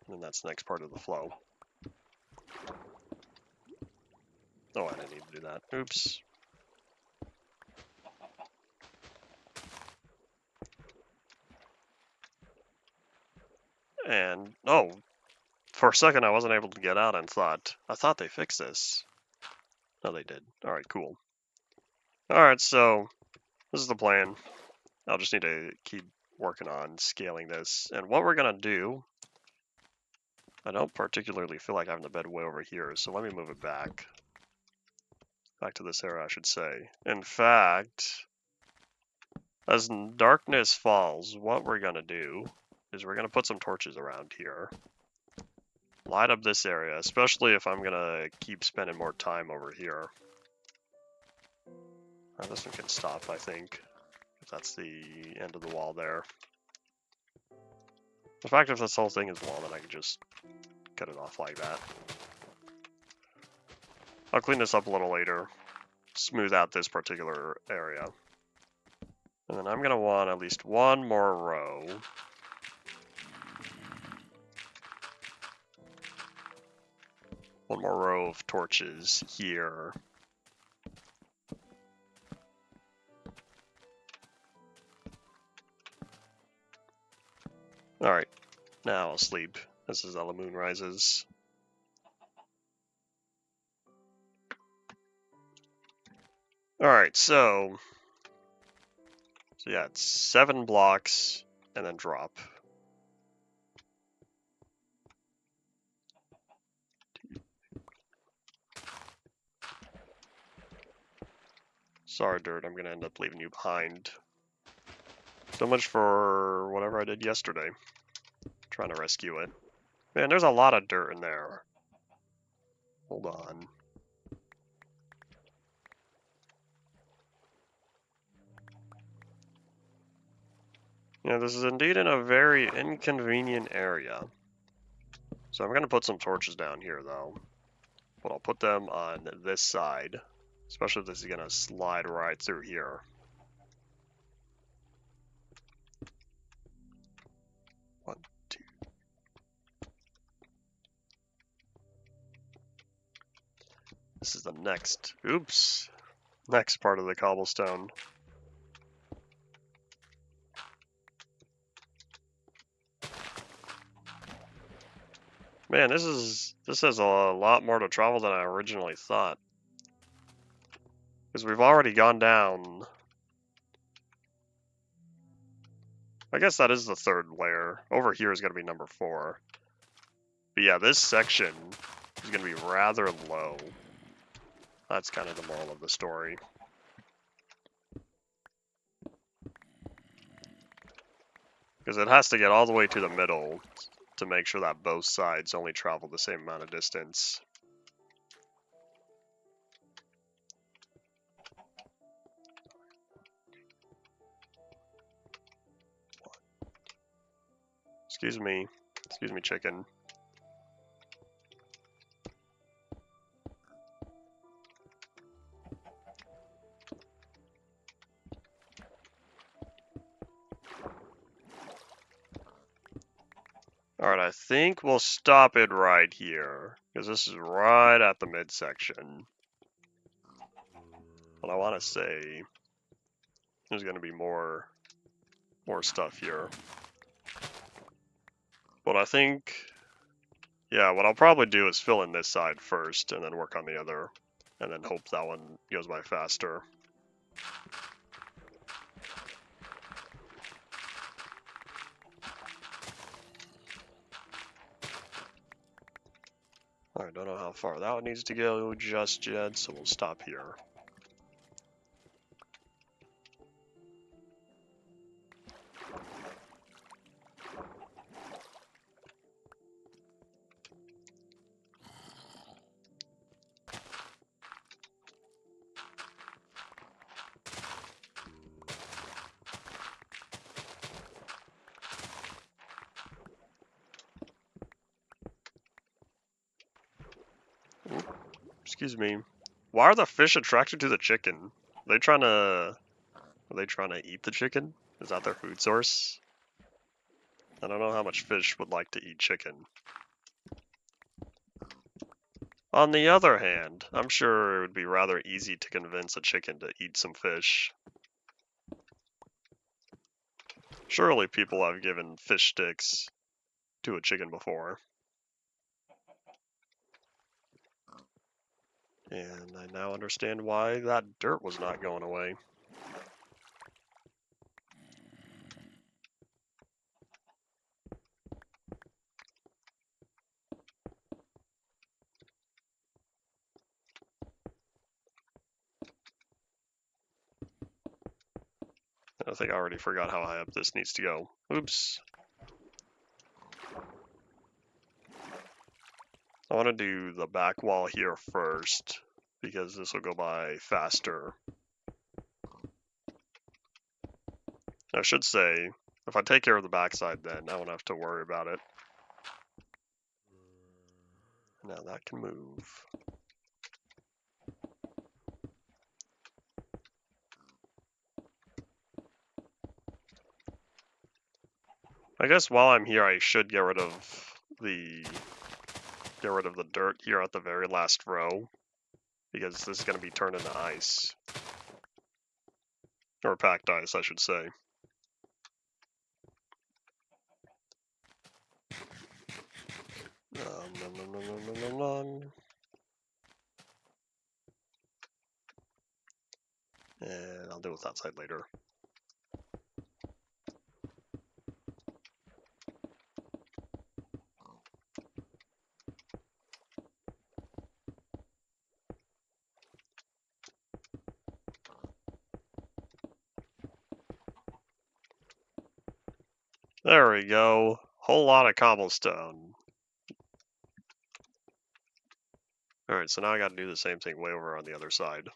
A: And that's the next part of the flow. Oh, I didn't need to do that. Oops. And, oh, for a second I wasn't able to get out and I thought they fixed this. No, they did. Alright, cool. Alright, so this is the plan. I'll just need to keep working on scaling this. And what we're going to do, I don't particularly feel like having the bed way over here, so let me move it back. Back to this area, I should say. In fact, as darkness falls, what we're going to do is we're going to put some torches around here. Light up this area, especially if I'm going to keep spending more time over here. This one can stop, I think, if that's the end of the wall there. In fact, if this whole thing is wall, then I can just cut it off like that. I'll clean this up a little later, smooth out this particular area. And then I'm going to want at least one more row. One more row of torches here. Alright, now I'll sleep. This is how the moon rises. Alright, so yeah, it's 7 blocks and then drop. Sorry, Dirt, I'm gonna end up leaving you behind. So much for whatever I did yesterday. Trying to rescue it. Man, there's a lot of dirt in there. Hold on. Yeah, this is indeed in a very inconvenient area. So I'm gonna put some torches down here though. But I'll put them on this side. Especially if this is gonna slide right through here. One, two. This is the next, oops, next part of the cobblestone. Man, this has a lot more to travel than I originally thought. Because we've already gone down. I guess that is the 3rd layer. Over here is going to be number 4. But yeah, this section is going to be rather low. That's kind of the moral of the story. Because it has to get all the way to the middle to make sure that both sides only travel the same amount of distance. Excuse me, chicken. Alright, I think we'll stop it right here, because this is right at the midsection. But I want to say there's going to be more stuff here. But I think, yeah, what I'll probably do is fill in this side first, and then work on the other, and then hope that one goes by faster. I don't know how far that one needs to go just yet, so we'll stop here. Excuse me. Why are the fish attracted to the chicken? Are they trying to eat the chicken? Is that their food source? I don't know how much fish would like to eat chicken. On the other hand, I'm sure it would be rather easy to convince a chicken to eat some fish. Surely people have given fish sticks to a chicken before. And I now understand why that dirt was not going away. I think I already forgot how high up this needs to go. Oops. I want to do the back wall here first, because this will go by faster. I should say, if I take care of the backside then, I won't have to worry about it. Now that can move. I guess while I'm here, I should get rid of the dirt here at the very last row, because this is going to be turned into ice. Or packed ice, I should say. And I'll deal with that side later. There we go. Whole lot of cobblestone. Alright, so now I gotta do the same thing way over on the other side.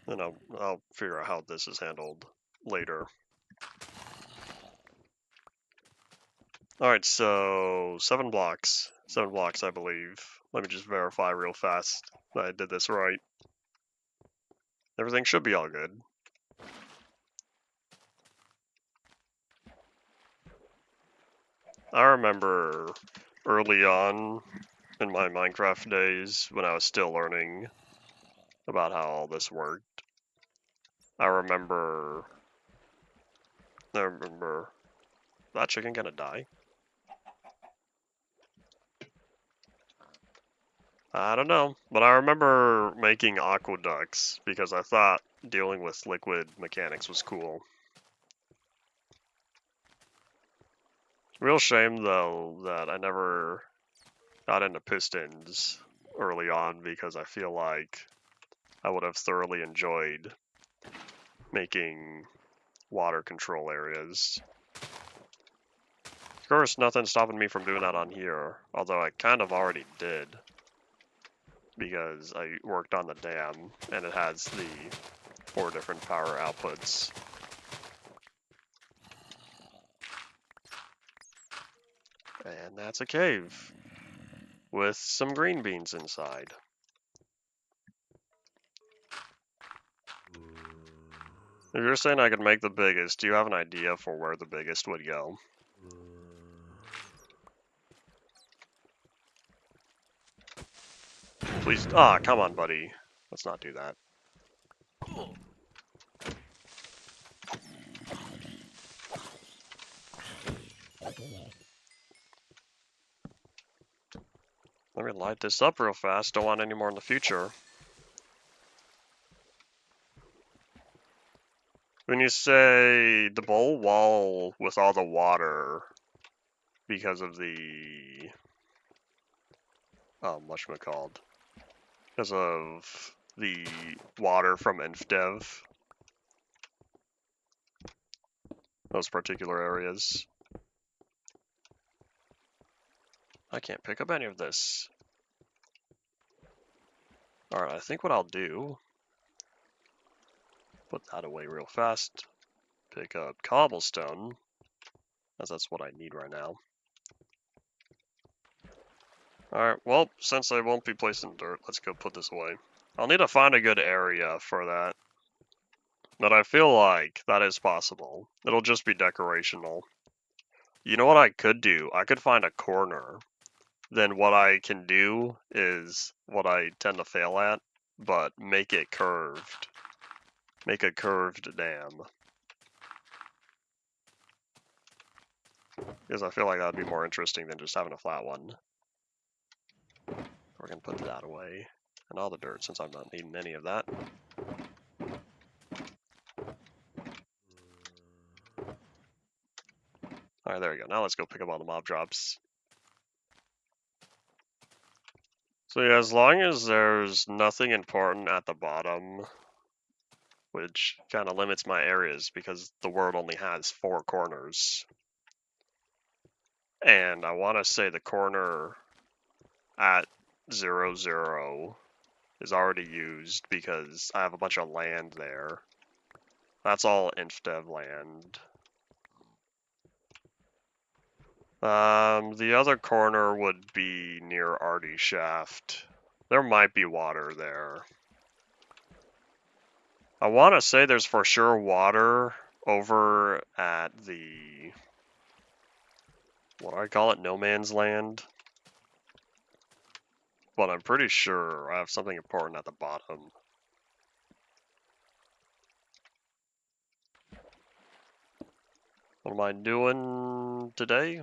A: And I'll figure out how this is handled later. Alright, so 7 blocks. 7 blocks, I believe. Let me just verify real fast that I did this right. Everything should be all good. I remember early on in my Minecraft days when I was still learning about how all this worked. I remember that chicken gonna die? I don't know, but I remember making aqueducts because I thought dealing with liquid mechanics was cool. Real shame though that I never got into pistons early on because I feel like I would have thoroughly enjoyed making water control areas. Of course, nothing's stopping me from doing that on here, although I kind of already did because I worked on the dam and it has the 4 different power outputs. And that's a cave with some green beans inside. If you're saying I could make the biggest, do you have an idea for where the biggest would go? Please, come on, buddy. Let's not do that. Let me light this up real fast. Don't want any more in the future. When you say the bowl wall with all the water because of the whatchamacalled? Because of the water from InfDev. Those particular areas. I can't pick up any of this. Alright, I think what I'll do, put that away real fast, pick up cobblestone, as that's what I need right now. Alright, well, since I won't be placing dirt, let's go put this away. I'll need to find a good area for that. But I feel like that is possible. It'll just be decorational. You know what I could do? I could find a corner. Then what I can do is what I tend to fail at, but make it curved. Make a curved dam. Because I feel like that'd be more interesting than just having a flat one. We're gonna put that away. And all the dirt, since I'm not needing any of that. Alright, there we go. Now let's go pick up all the mob drops. So yeah, as long as there's nothing important at the bottom, which kind of limits my areas because the world only has 4 corners. And I want to say the corner at 0, 0 is already used because I have a bunch of land there. That's all InfDev land. The other corner would be near Artie Shaft. There might be water there. I want to say there's for sure water over at the, what do I call it, no man's land? But I'm pretty sure I have something important at the bottom. What am I doing today?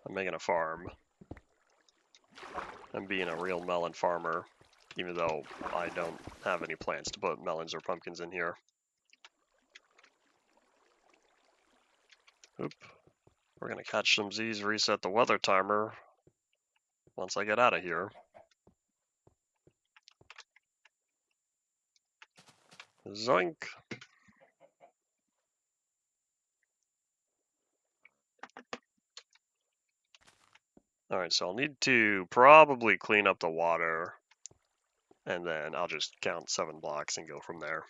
A: I'm making a farm. I'm being a real melon farmer, even though I don't have any plants to put melons or pumpkins in here. Oop. We're gonna catch some Z's, reset the weather timer once I get out of here. Zoink. Alright, so I'll need to probably clean up the water, and then I'll just count 7 blocks and go from there.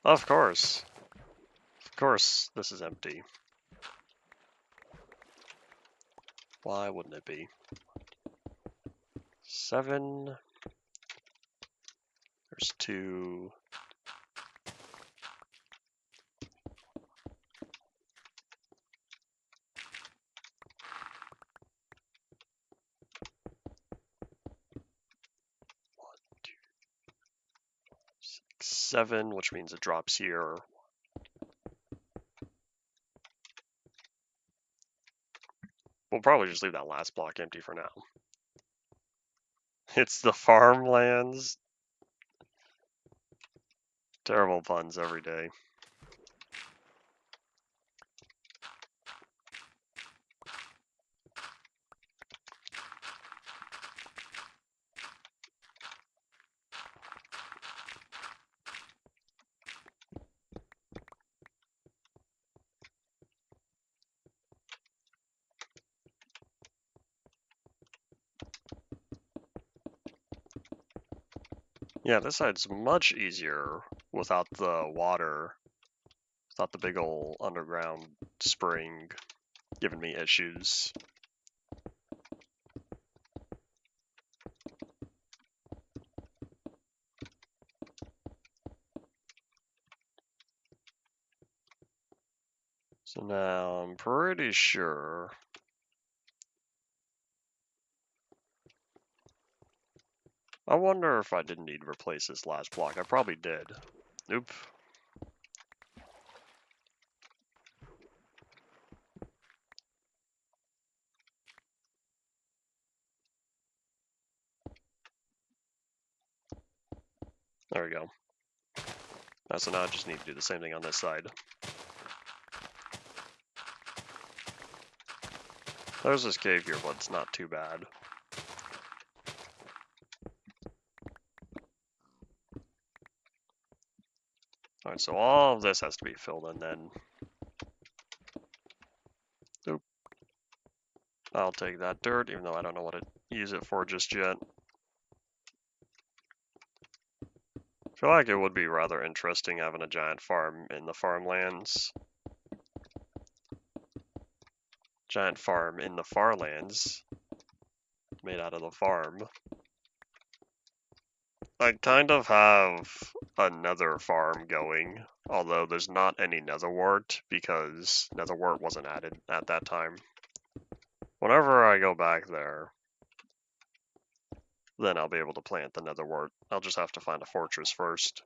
A: Of course. Of course, this is empty. Why wouldn't it be? 7. There's 2. One, 2, 6, 7, which means it drops here. We'll probably just leave that last block empty for now. It's the farmlands. Terrible puns every day. Yeah, this side's much easier without the water, without the big ol' underground spring giving me issues. So now I'm pretty sure I wonder if I didn't need to replace this last block. I probably did. Nope. There we go. So now I just need to do the same thing on this side. There's this cave here, but it's not too bad. Alright, so all of this has to be filled in then. Oop. I'll take that dirt, even though I don't know what to use it for just yet. I feel like it would be rather interesting having a giant farm in the farmlands. Giant farm in the farlands. Made out of the farm. I kind of have a nether farm going, although there's not any netherwort because netherwort wasn't added at that time. Whenever I go back there, then I'll be able to plant the netherwort. I'll just have to find a fortress first.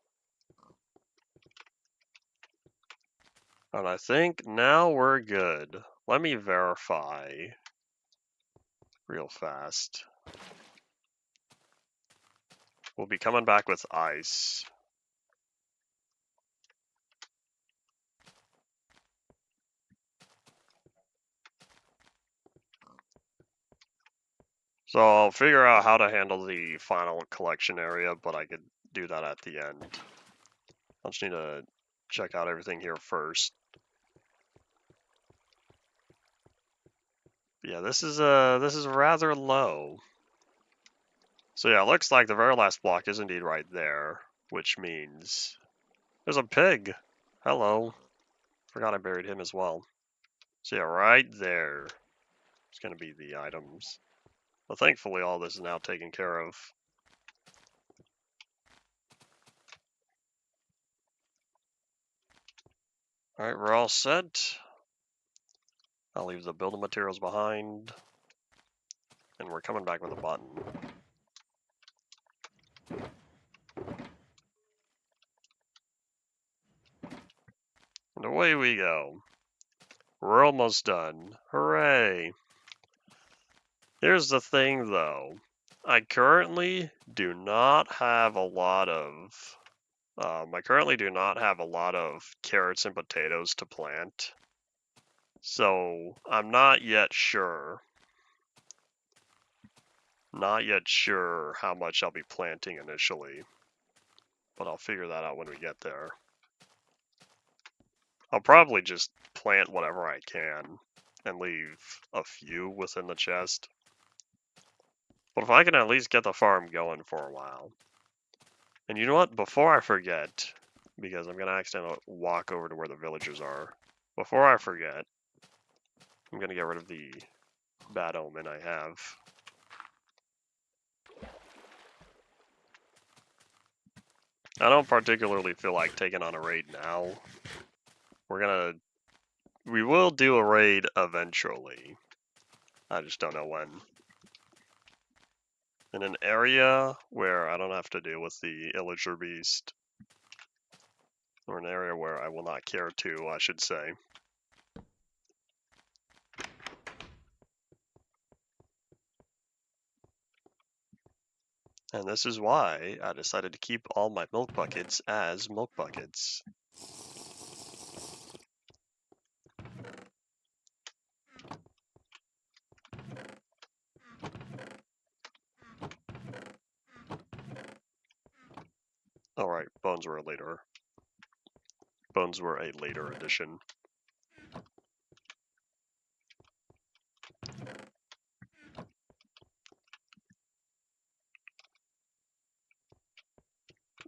A: And I think now we're good. Let me verify real fast. We'll be coming back with ice. So I'll figure out how to handle the final collection area, but I could do that at the end. I just need to check out everything here first. Yeah, this is rather low. So yeah, it looks like the very last block is indeed right there, which means there's a pig. Hello. Forgot I buried him as well. So yeah, right there is going to be the items. But thankfully all this is now taken care of. Alright, we're all set. I'll leave the building materials behind. And we're coming back with a button. And away we go. We're almost done. Hooray! Here's the thing though. I currently do not have a lot of carrots and potatoes to plant. So I'm not yet sure how much I'll be planting initially, but I'll figure that out when we get there. I'll probably just plant whatever I can and leave a few within the chest. But if I can at least get the farm going for a while. And you know what? Before I forget, because I'm going to accidentally walk over to where the villagers are. Before I forget, I'm going to get rid of the bad omen I have. I don't particularly feel like taking on a raid now. We will do a raid eventually. I just don't know when. In an area where I don't have to deal with the Illager Beast. Or an area where I will not care to, I should say. And this is why I decided to keep all my milk buckets as milk buckets. Alright, bones were a later addition.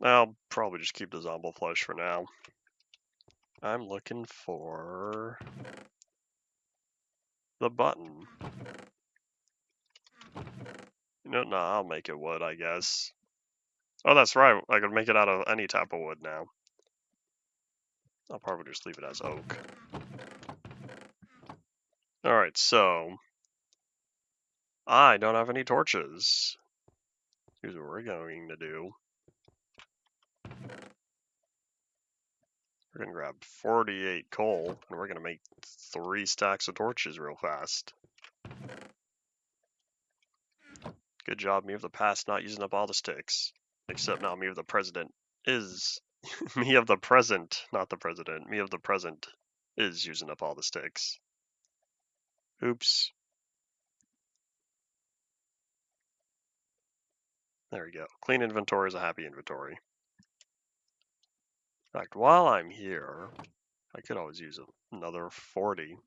A: I'll probably just keep the zombie flesh for now. I'm looking for the button. No, I'll make it wood, I guess. Oh, that's right. I can make it out of any type of wood now. I'll probably just leave it as oak. Alright, so I don't have any torches. Here's what we're going to do. We're going to grab 48 coal, and we're going to make 3 stacks of torches real fast. Good job, me of the past, not using up all the sticks. Except now me of the president is... me of the present, not the president. Me of the present is using up all the sticks. Oops. There we go. Clean inventory is a happy inventory. In fact, while I'm here, I could always use another 40.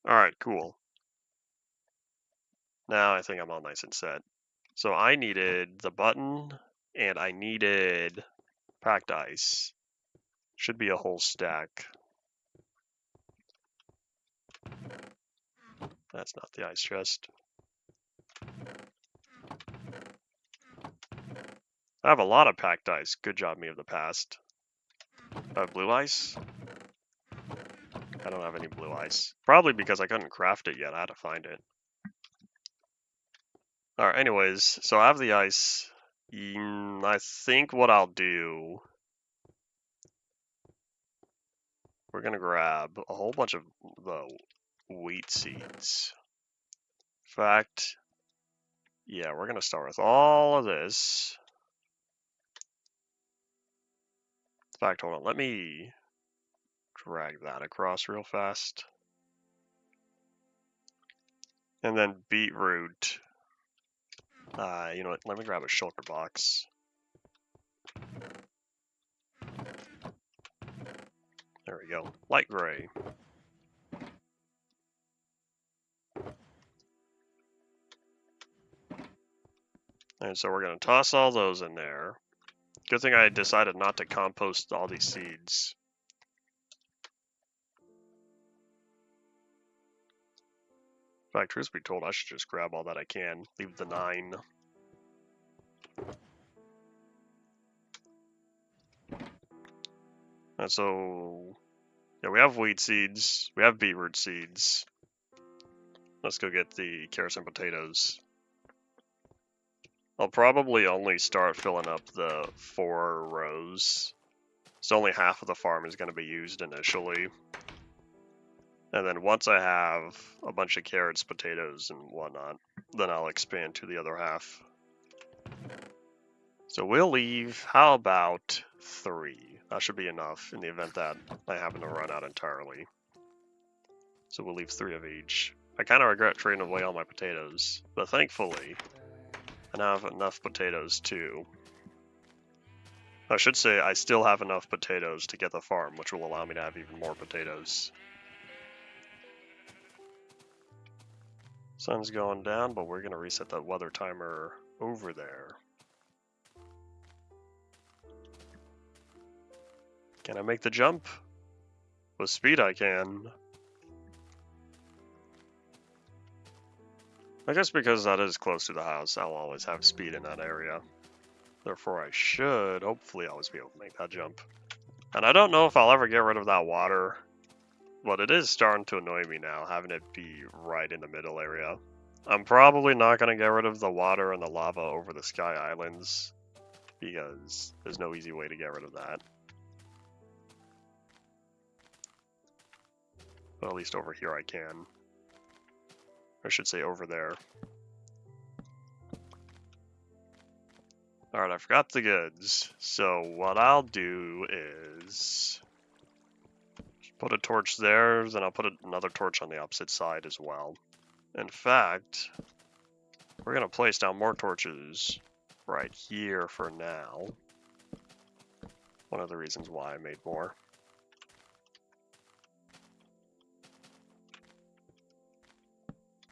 A: Alright, cool. Now I think I'm all nice and set. So I needed the button, and I needed packed ice. Should be a whole stack. That's not the ice chest. I have a lot of packed ice. Good job, me of the past. I have blue ice? I don't have any blue ice. Probably because I couldn't craft it yet. I had to find it. Alright, anyways, so I have the ice. I think what I'll do... We're gonna grab a whole bunch of the wheat seeds. In fact, yeah, we're gonna start with all of this. In fact, hold on, let me drag that across real fast. And then beetroot. You know what, let me grab a shulker box. There we go, light gray. And so we're gonna toss all those in there. Good thing I decided not to compost all these seeds. In fact, truth be told, I should just grab all that I can. Leave the 9. And so, yeah, we have wheat seeds. We have beetroot seeds. let's go get the carrots and potatoes. I'll probably only start filling up the 4 rows. So only half of the farm is going to be used initially. And then once I have a bunch of carrots, potatoes, and whatnot, then I'll expand to the other half. So we'll leave, how about 3? That should be enough in the event that I happen to run out entirely. So we'll leave 3 of each. I kind of regret trading away all my potatoes, but thankfully, I now have enough potatoes too. I should say I still have enough potatoes to get the farm, which will allow me to have even more potatoes. Sun's going down, but we're going to reset the weather timer over there. Can I make the jump? With speed I can. I guess because that is close to the house, I'll always have speed in that area. Therefore I should hopefully always be able to make that jump. And I don't know if I'll ever get rid of that water, but it is starting to annoy me now, having it be right in the middle area. I'm probably not going to get rid of the water and the lava over the Sky Islands, because there's no easy way to get rid of that. But at least over here I can. Or I should say over there. Alright, I forgot the goods. So what I'll do is put a torch there, then I'll put another torch on the opposite side as well. In fact, we're going to place down more torches right here for now. One of the reasons why I made more.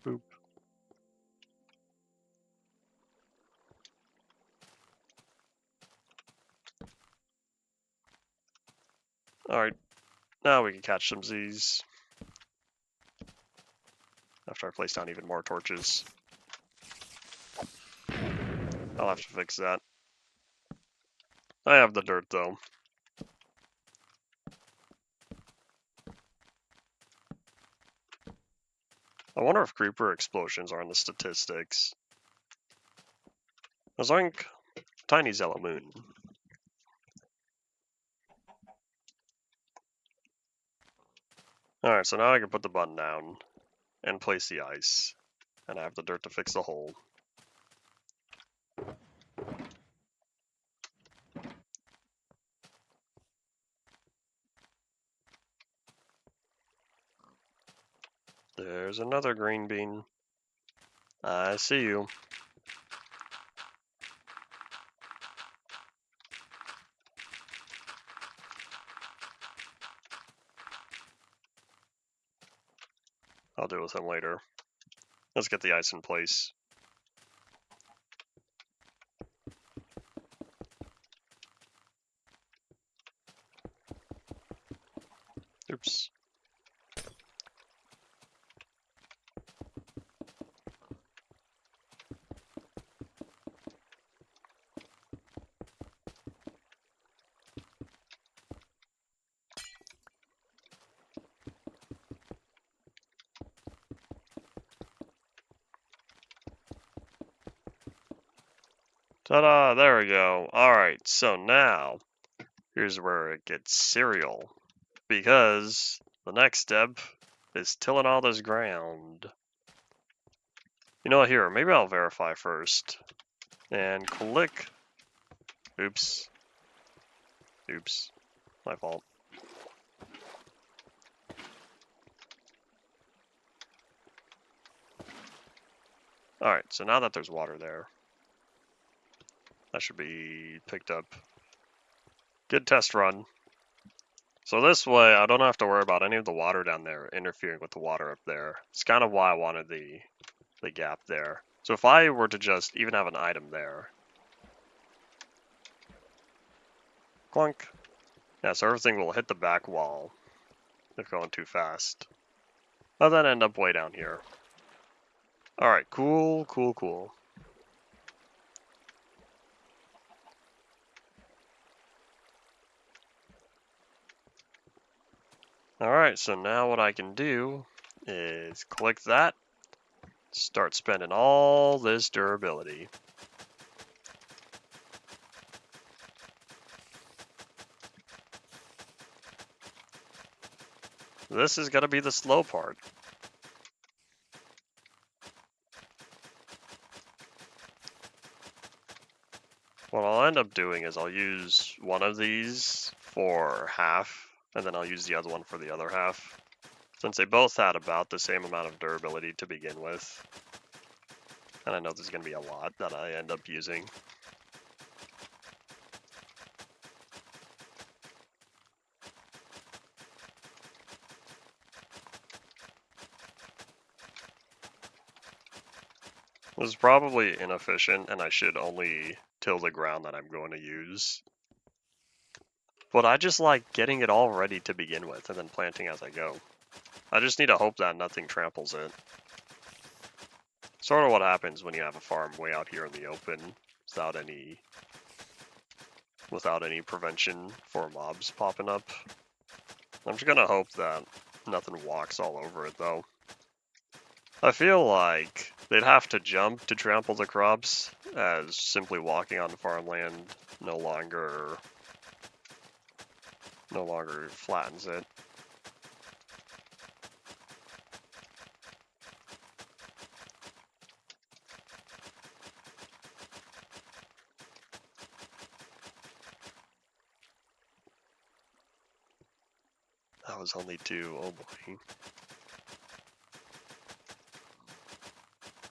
A: Boop. Alright, now we can catch some Z's. After I place down even more torches. I'll have to fix that. I have the dirt though. I wonder if creeper explosions are in the statistics. Zoink! Tiny Zello Moon. Alright, so now I can put the button down and place the ice. And I have the dirt to fix the hole. There's another green bean. I see you. I'll deal with him later. Let's get the ice in place. Oops. Ta-da! There we go. Alright, so now, here's where it gets serial. Because the next step is tilling all this ground. You know what, here, maybe I'll verify first. And click. Oops. Oops. My fault. Alright, so now that there's water there, that should be picked up. Good test run. So this way, I don't have to worry about any of the water down there interfering with the water up there. It's kind of why I wanted the gap there. So if I were to just even have an item there. Clunk. Yeah, so everything will hit the back wall if going too fast. I'll then end up way down here. Alright, cool, cool, cool. Alright, so now what I can do is click that, Start spending all this durability. This is gonna be the slow part. What I'll end up doing is I'll use one of these for half, and then I'll use the other one for the other half, since they both had about the same amount of durability to begin with. And I know there's going to be a lot that I end up using. This is probably inefficient, and I should only till the ground that I'm going to use. But I just like getting it all ready to begin with, and then planting as I go. I just need to hope that nothing tramples it. Sort of what happens when you have a farm way out here in the open, without any prevention for mobs popping up. I'm just gonna hope that nothing walks all over it, though. I feel like they'd have to jump to trample the crops, as simply walking on farmland no longer flattens it. That was only 2, oh boy.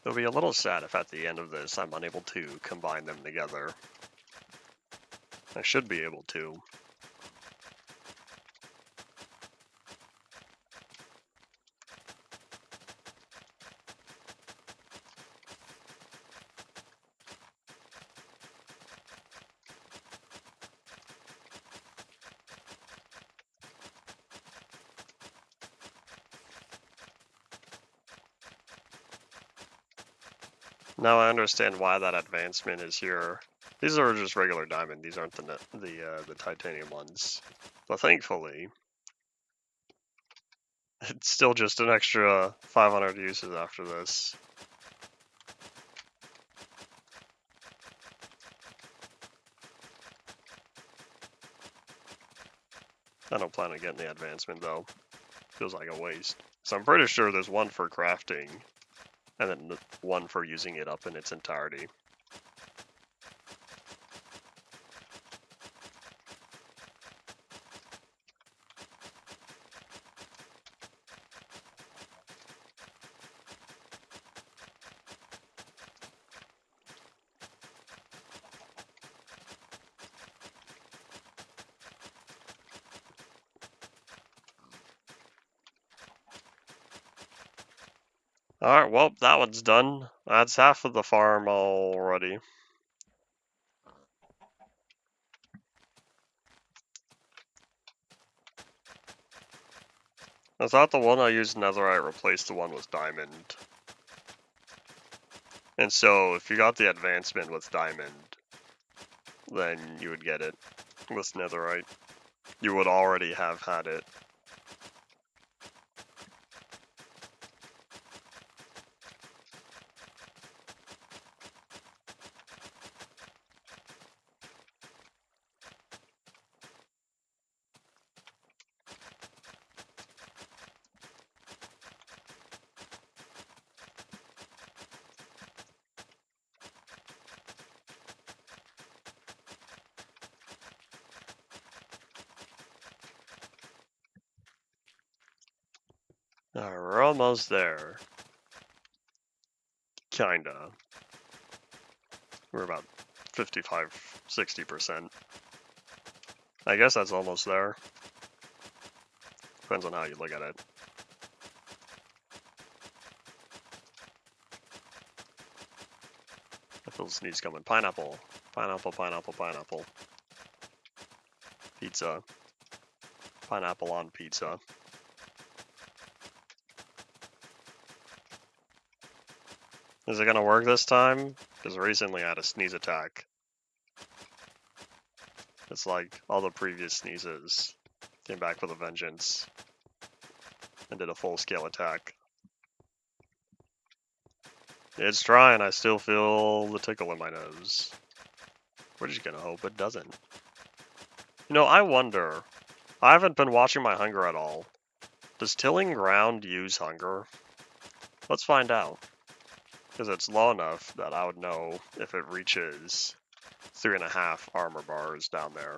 A: It'll be a little sad if at the end of this I'm unable to combine them together. I should be able to. Now I understand why that advancement is here. These are just regular diamond. These aren't the titanium ones. But thankfully, it's still just an extra 500 uses after this. I don't plan on getting the advancement though. Feels like a waste. So I'm pretty sure there's one for crafting, and then one for using it up in its entirety. Alright, well, that one's done. That's half of the farm already. I thought the one I used netherite replaced the one with diamond. And so, if you got the advancement with diamond, then you would get it with netherite. You would already have had it. We're almost there. Kinda. We're about 55, 60%. I guess that's almost there. Depends on how you look at it. I feel the sneeze coming. Pineapple. Pineapple, pineapple, pineapple. Pizza. Pineapple on pizza. Is it gonna work this time? Because recently I had a sneeze attack. It's like all the previous sneezes came back with a vengeance and did a full-scale attack. It's trying. I still feel the tickle in my nose. We're just gonna hope it doesn't. You know, I wonder. I haven't been watching my hunger at all. Does tilling ground use hunger? Let's find out. Because it's low enough that I would know if it reaches 3.5 armor bars down there.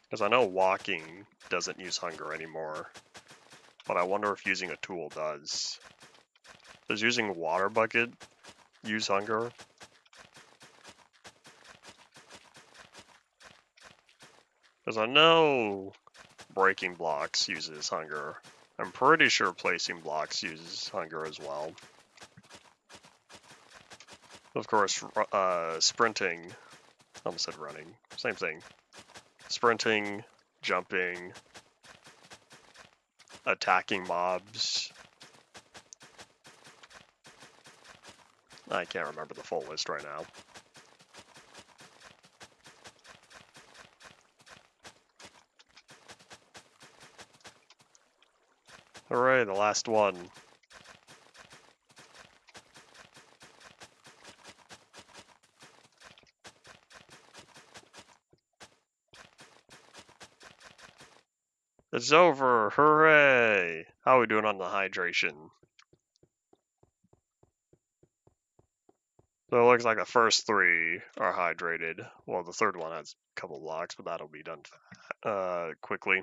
A: Because I know walking doesn't use hunger anymore. But I wonder if using a tool does. Does using a water bucket use hunger? Because I know breaking blocks uses hunger. I'm pretty sure placing blocks uses hunger as well. Of course, sprinting, I almost said running, same thing. Sprinting, jumping, attacking mobs. I can't remember the full list right now. Hooray, the last one. It's over, hooray! How are we doing on the hydration? So it looks like the first 3 are hydrated. Well, the third one has a couple blocks, but that'll be done quickly.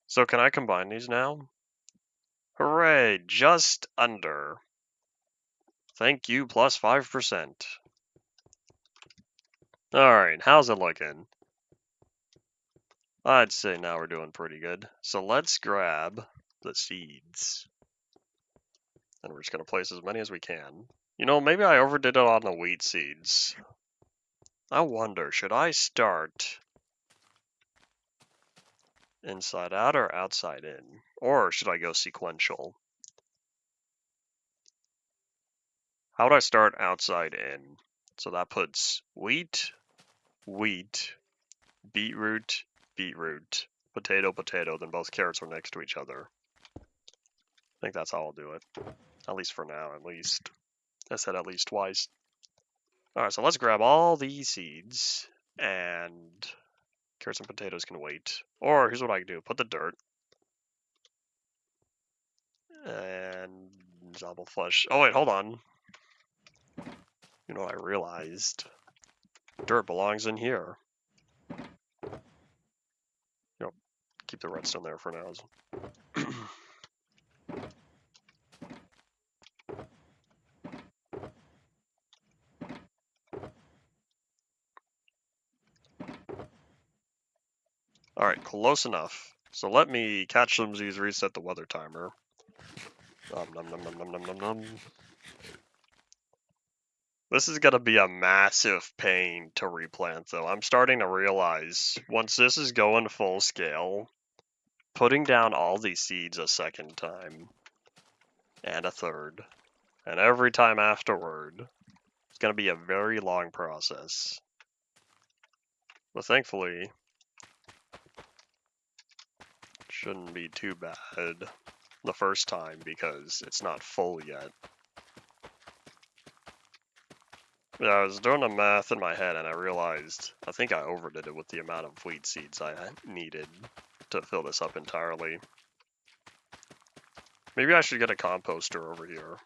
A: So can I combine these now? Hooray, just under. Thank you, plus 5%. Alright, how's it looking? I'd say now we're doing pretty good. So let's grab the seeds. And we're just going to place as many as we can. You know, maybe I overdid it on the wheat seeds. I wonder, should I start inside out or outside in? Or should I go sequential? How would I start outside in? So that puts wheat, wheat, beetroot, beetroot, potato, potato, then both carrots are next to each other. I think that's how I'll do it. At least for now, at least. I said at least twice. Alright, so let's grab all these seeds, and carrots and potatoes can wait. Or, here's what I can do. Put the dirt. And Zobble flesh. Oh wait, hold on. You know, I realized dirt belongs in here. You know, keep the redstone there for now. Alright, close enough. So let me catch some Z's, reset the weather timer. Nom nom nom nom nom nom nom nom. This is gonna be a massive pain to replant though. I'm starting to realize once this is going full scale, putting down all these seeds a second time, and a third, and every time afterward, it's gonna be a very long process. But thankfully, shouldn't be too bad the first time because it's not full yet. Yeah, I was doing the math in my head and I realized I think I overdid it with the amount of wheat seeds I needed to fill this up entirely. Maybe I should get a composter over here.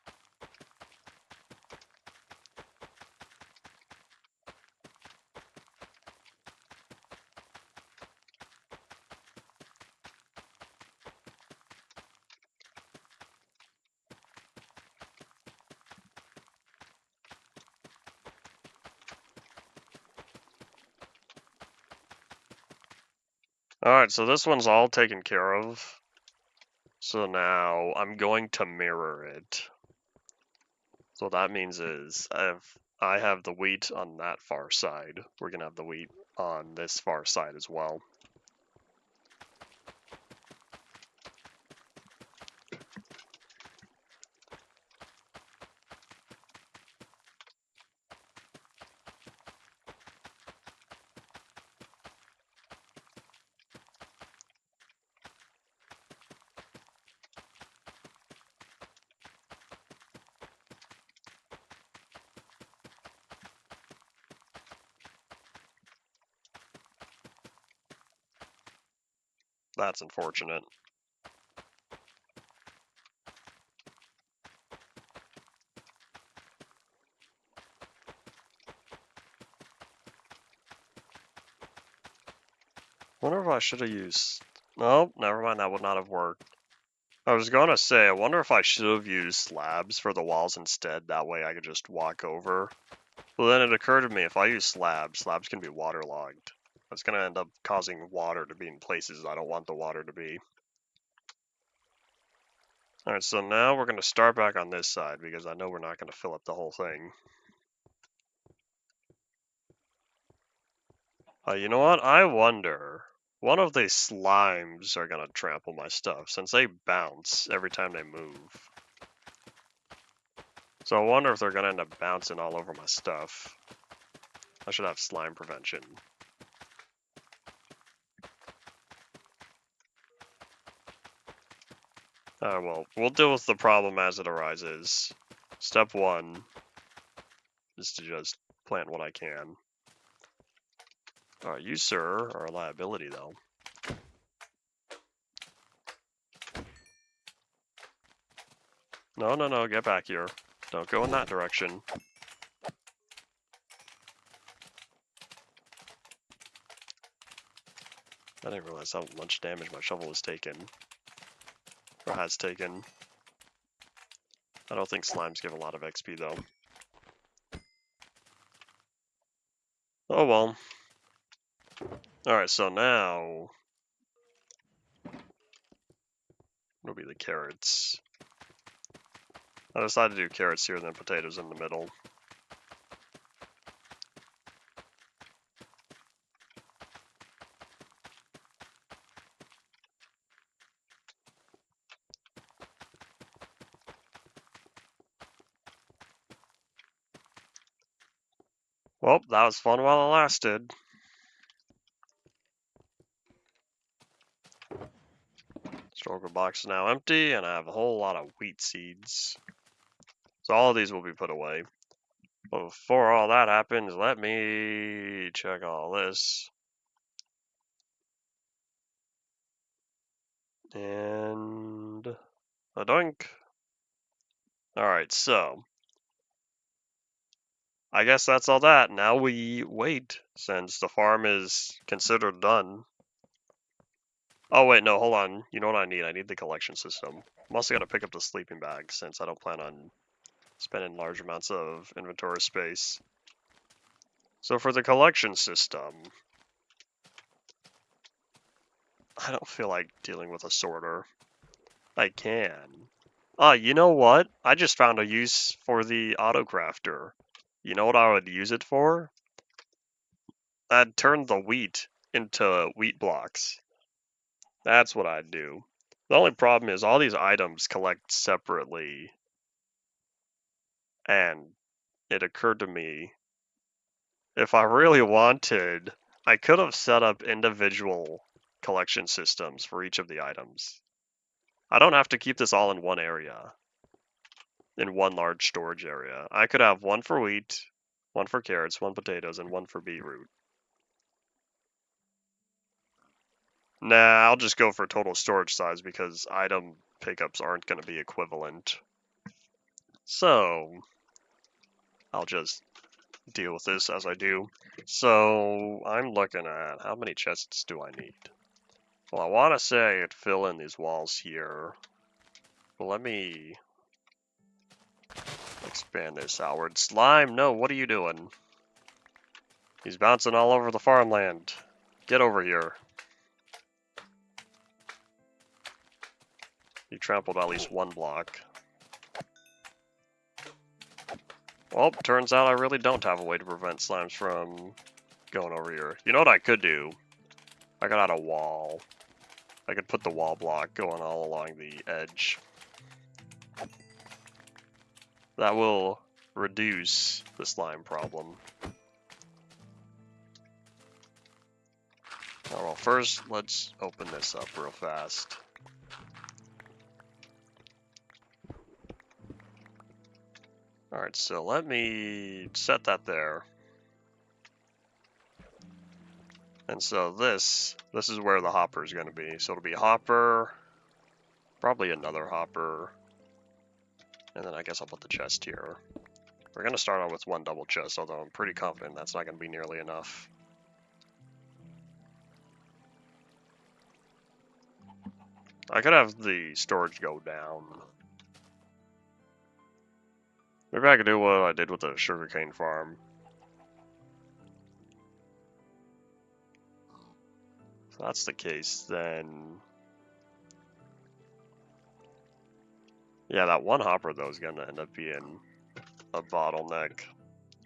A: Alright, so this one's all taken care of. So now I'm going to mirror it. So what that means is I have the wheat on that far side. We're gonna have the wheat on this far side as well. That's unfortunate. Wonder if I should have used... Nope, never mind, that would not have worked. I was gonna say, I wonder if I should have used slabs for the walls instead, that way I could just walk over. But then it occurred to me, if I use slabs, slabs can be waterlogged. That's gonna end up causing water to be in places I don't want the water to be. Alright, so now we're gonna start back on this side, because I know we're not gonna fill up the whole thing. You know what? I wonder... One of these slimes are gonna trample my stuff, since they bounce every time they move. So I wonder if they're gonna end up bouncing all over my stuff. I should have slime prevention. Well, we'll deal with the problem as it arises. Step 1 is to just plant what I can. You, sir, are a liability, though. No, get back here. Don't go in that direction. I didn't realize how much damage my shovel was taking. Or has taken. I don't think slimes give a lot of XP, though. Oh well. Alright, so now... It'll be the carrots. I decided to do carrots here and then potatoes in the middle. Well, that was fun while it lasted. Storageable box is now empty, and I have a whole lot of wheat seeds. So all of these will be put away. But before all that happens, let me check all this. And a doink. Alright, so I guess that's all that. Now we wait, since the farm is considered done. Oh wait, no, hold on. You know what I need? I need the collection system. I'm also gonna pick up the sleeping bag, since I don't plan on spending large amounts of inventory space. So for the collection system, I don't feel like dealing with a sorter. I can. You know what? I just found a use for the autocrafter. You know what I would use it for? I'd turn the wheat into wheat blocks. That's what I'd do. The only problem is all these items collect separately. And it occurred to me, if I really wanted, I could have set up individual collection systems for each of the items. I don't have to keep this all in one area, in one large storage area. I could have one for wheat, one for carrots, one potatoes, and one for beetroot. Nah, I'll just go for total storage size because item pickups aren't going to be equivalent. So, I'll just deal with this as I do. So, I'm looking at how many chests do I need? Well, I want to say I could fill in these walls here. But let me expand this outward. Slime, no, what are you doing? He's bouncing all over the farmland. Get over here. You trampled at least one block. Well, turns out I really don't have a way to prevent slimes from going over here. You know what I could do? I could add a wall. I could put the wall block going all along the edge. That will reduce the slime problem. Oh, well, first, let's open this up real fast. Alright, so let me set that there. And so this is where the hopper is going to be. So it'll be hopper, probably another hopper, and then I guess I'll put the chest here. We're going to start out with one double chest, although I'm pretty confident that's not going to be nearly enough. I could have the storage go down. Maybe I could do what I did with the sugarcane farm. If that's the case, then... Yeah, that one hopper, though, is going to end up being a bottleneck.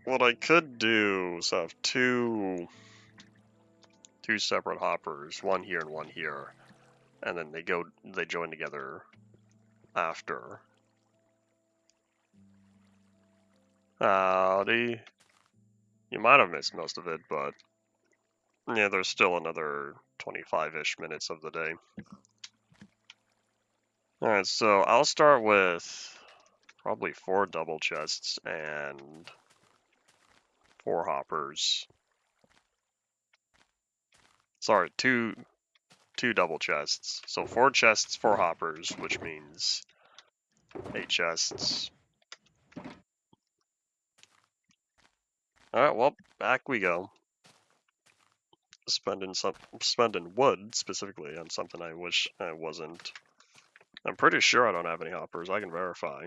A: What I could do is have two separate hoppers, one here and one here, and then they join together after. Howdy. You might have missed most of it, but yeah, there's still another 25-ish minutes of the day. Alright, so I'll start with probably 4 double chests and 4 hoppers. Sorry, two double chests. So 4 chests, 4 hoppers, which means 8 chests. Alright, well, back we go. Spending wood, specifically, on something I wish I wasn't. I'm pretty sure I don't have any hoppers. I can verify.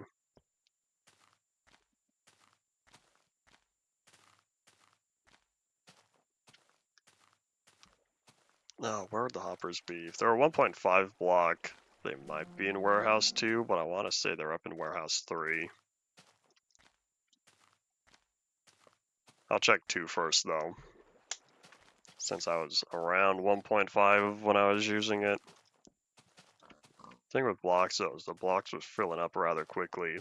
A: No, where would the hoppers be? If they're a 1.5 block, they might be in warehouse 2, but I want to say they're up in warehouse 3. I'll check 2 first, though, since I was around 1.5 when I was using it. The thing with blocks, though, is the blocks was filling up rather quickly.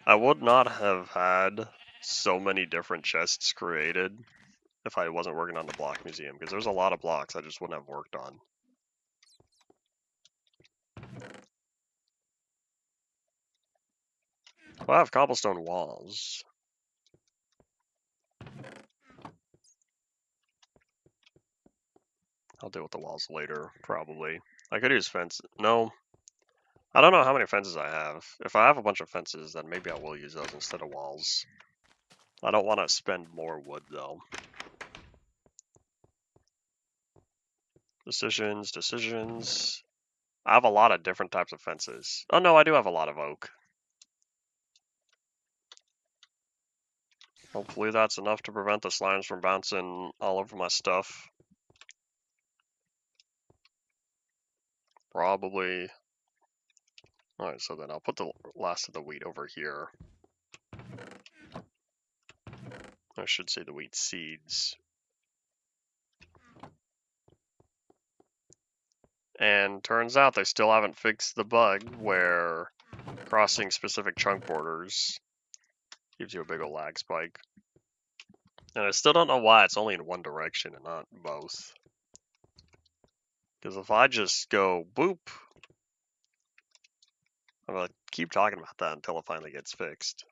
A: I would not have had so many different chests created if I wasn't working on the block museum, because there's a lot of blocks I just wouldn't have worked on. Well, I have cobblestone walls. I'll deal with the walls later, probably. I could use fence. No. I don't know how many fences I have. If I have a bunch of fences, then maybe I will use those instead of walls. I don't want to spend more wood, though. Decisions. I have a lot of different types of fences. Oh no, I do have a lot of oak. Hopefully that's enough to prevent the slimes from bouncing all over my stuff. Probably. Alright, so then I'll put the last of the wheat over here. I should say the wheat seeds. And turns out they still haven't fixed the bug where crossing specific chunk borders gives you a big ol' lag spike. And I still don't know why it's only in one direction and not both. Because if I just go boop, I'm gonna keep talking about that until it finally gets fixed.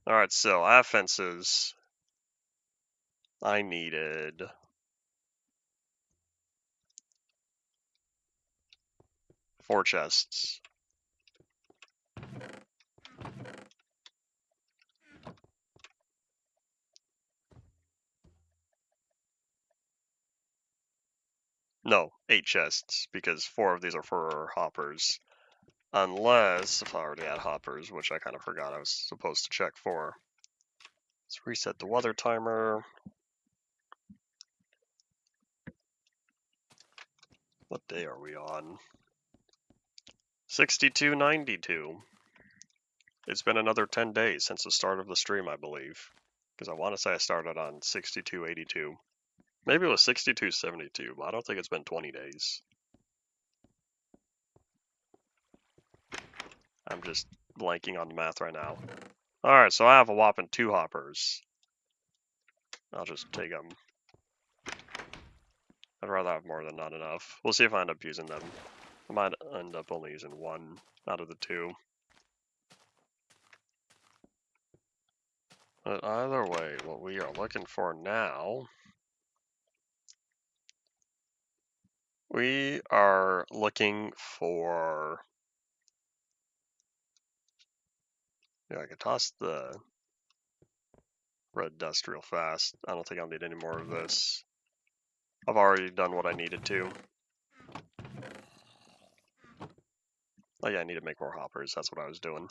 A: Alright, so I have fences. I needed 4 chests. No, 8 chests, because 4 of these are for hoppers. Unless, if I already had hoppers, which I kind of forgot I was supposed to check for. Let's reset the weather timer. What day are we on? 6292. It's been another 10 days since the start of the stream, I believe. Because I want to say I started on 6282. Maybe it was 6272, but I don't think it's been 20 days. I'm just blanking on the math right now. Alright, so I have a whopping 2 hoppers. I'll just take them. I'd rather have more than not enough. We'll see if I end up using them. I might end up only using 1 out of the 2. But either way, what we are looking for now, we are looking for... Yeah, I could toss the red dust real fast. I don't think I'll need any more of this. I've already done what I needed to. Oh yeah, I need to make more hoppers. That's what I was doing.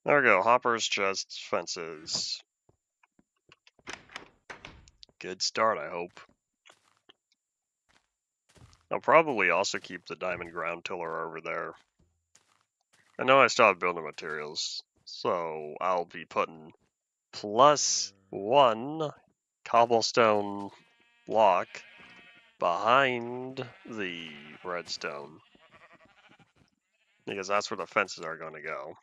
A: There we go. Hoppers, chests, fences. Good start, I hope. I'll probably also keep the diamond ground tiller over there. I know I still have building materials, so I'll be putting +1 cobblestone block behind the redstone, because that's where the fences are going to go.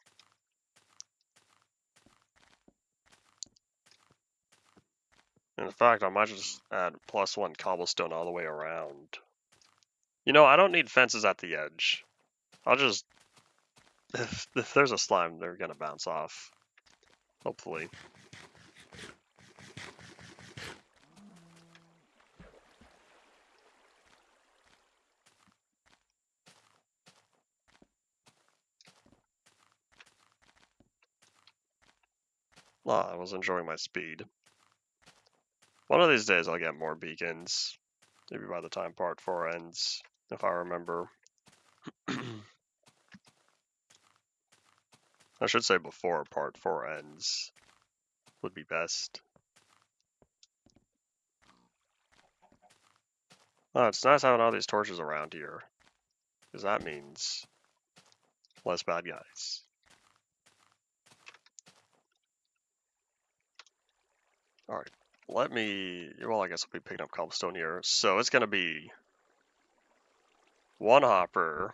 A: In fact, I might just add +1 cobblestone all the way around. You know, I don't need fences at the edge. I'll just... If there's a slime, they're going to bounce off. Hopefully. Ah, I was enjoying my speed. One of these days I'll get more beacons. Maybe by the time part 4 ends, if I remember. I should say before part 4 ends would be best. Oh, it's nice having all these torches around here, because that means less bad guys. Alright, let me... Well, I guess I'll be picking up cobblestone here. So it's going to be 1 hopper.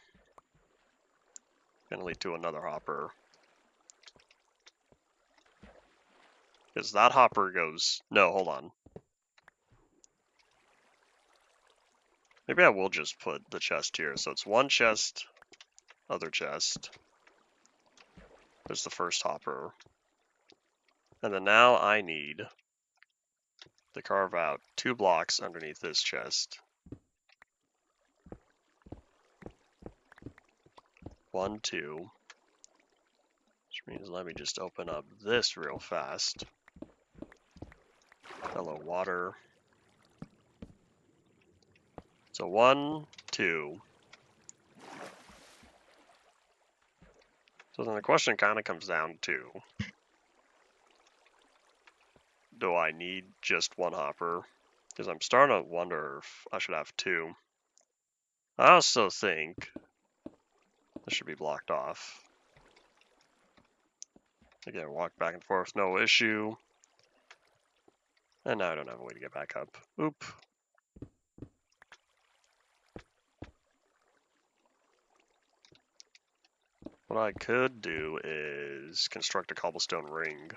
A: Going to lead to another hopper. Because that hopper goes... No, hold on. Maybe I will just put the chest here. So it's 1 chest, other chest. There's the first hopper. And then now I need to carve out 2 blocks underneath this chest. 1, 2. Which means let me just open up this real fast. Hello, water. So 1, 2. So then the question kind of comes down to, do I need just 1 hopper? Because I'm starting to wonder if I should have 2. I also think this should be blocked off. Again, walk back and forth, no issue. And now I don't have a way to get back up. Oop. What I could do is construct a cobblestone ring.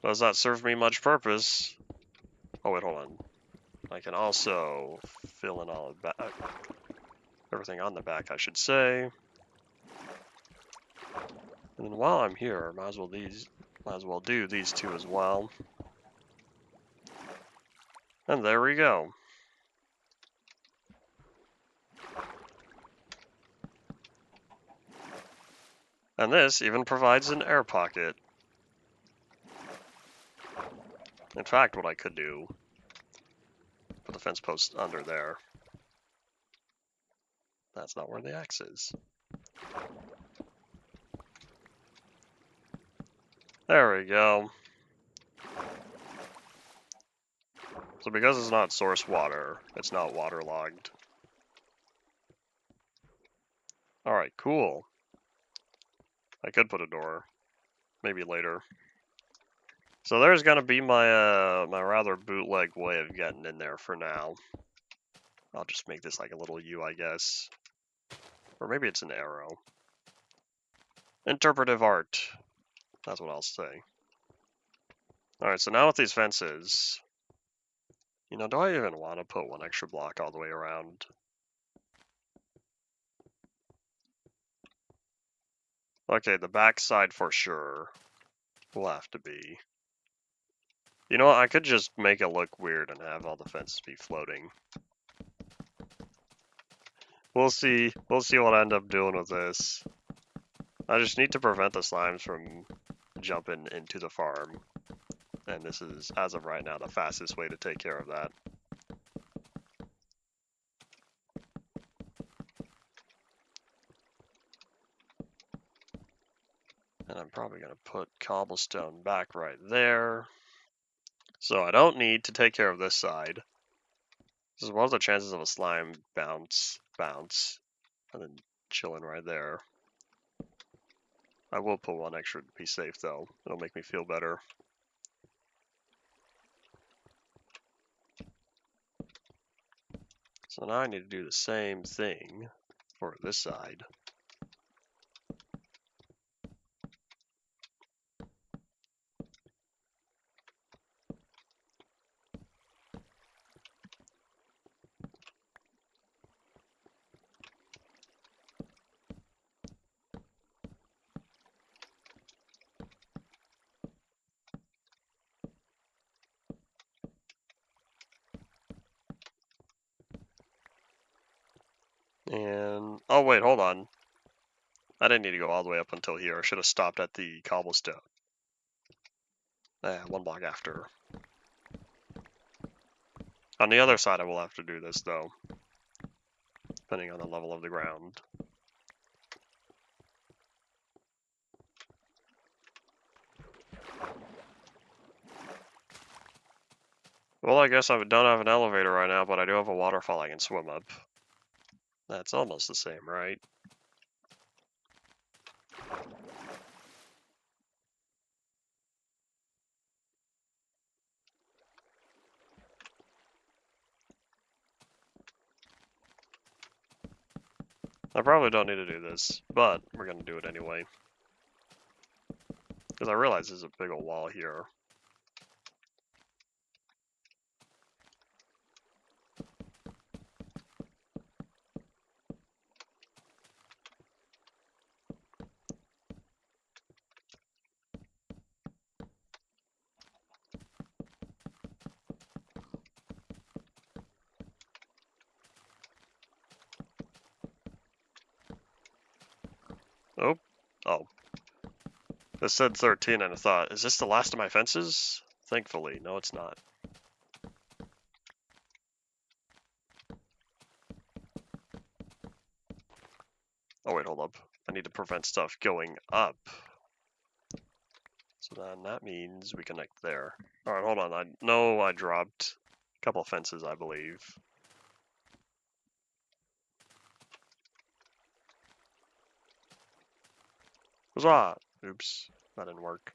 A: Does that serve me much purpose? Oh wait, hold on. I can also fill in all of back, everything on the back, I should say. And then while I'm here, might as well do these 2 as well. And there we go. And this even provides an air pocket. In fact, what I could do, put the fence post under there. That's not where the axe is. There we go. So because it's not source water, it's not waterlogged. Alright, cool. I could put a door. Maybe later. So there's gonna be my my rather bootleg way of getting in there for now. I'll just make this like a little U, I guess. Or maybe it's an arrow. Interpretive art. That's what I'll say. Alright, so now with these fences, you know, do I even want to put one extra block all the way around? Okay, the back side for sure will have to be. You know what, I could just make it look weird and have all the fences be floating. We'll see what I end up doing with this. I just need to prevent the slimes from jumping into the farm. And this is, as of right now, the fastest way to take care of that. And I'm probably going to put cobblestone back right there. So I don't need to take care of this side. This is one of the chances of a slime bounce, and then chilling right there. I will put one extra to be safe though. It'll make me feel better. So now I need to do the same thing for this side. And, oh wait, hold on. I didn't need to go all the way up until here. I should have stopped at the cobblestone. One block after. On the other side I will have to do this though, depending on the level of the ground. Well, I guess I don't have an elevator right now, but I do have a waterfall I can swim up. That's almost the same, right? I probably don't need to do this, but we're going to do it anyway. Because I realize there's a big old wall here. Oh. Oh. This said 13 and I thought, is this the last of my fences? Thankfully, no it's not. Oh wait, hold up. I need to prevent stuff going up. So then that means we connect there. Alright, hold on. I know I dropped a couple of fences, I believe. Huzzah! Oops, that didn't work.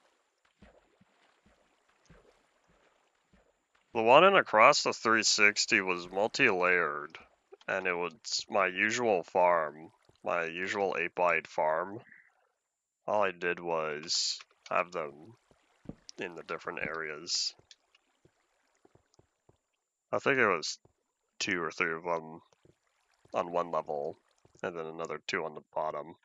A: The one in across the 360 was multi-layered, and it was my usual farm, my usual 8x8 farm. All I did was have them in the different areas. I think it was 2 or 3 of them on one level, and then another 2 on the bottom.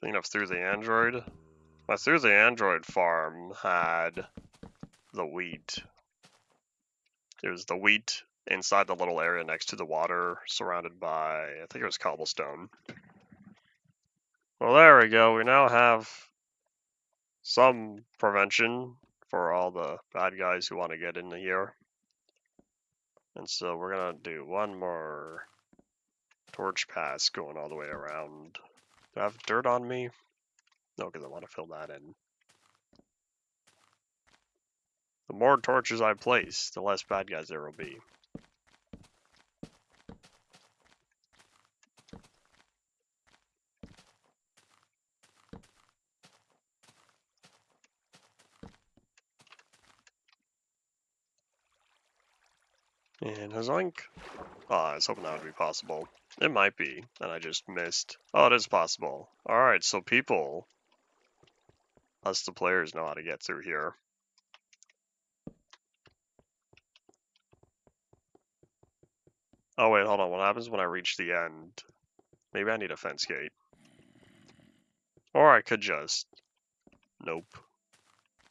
A: Thinking of Through the Android. My Through the Android farm had the wheat. It was the wheat inside the little area next to the water, surrounded by, I think it was cobblestone. Well, there we go. We now have some prevention for all the bad guys who want to get into here. And so we're going to do one more torch pass going all the way around. Do I have dirt on me? No, because I want to fill that in. The more torches I place, the less bad guys there will be. And Hazoink. Oh, I was hoping that would be possible. It might be, and I just missed. Oh, it is possible. Alright, so people, us the players, know how to get through here. Oh wait, hold on. What happens when I reach the end? Maybe I need a fence gate. Or I could just... Nope.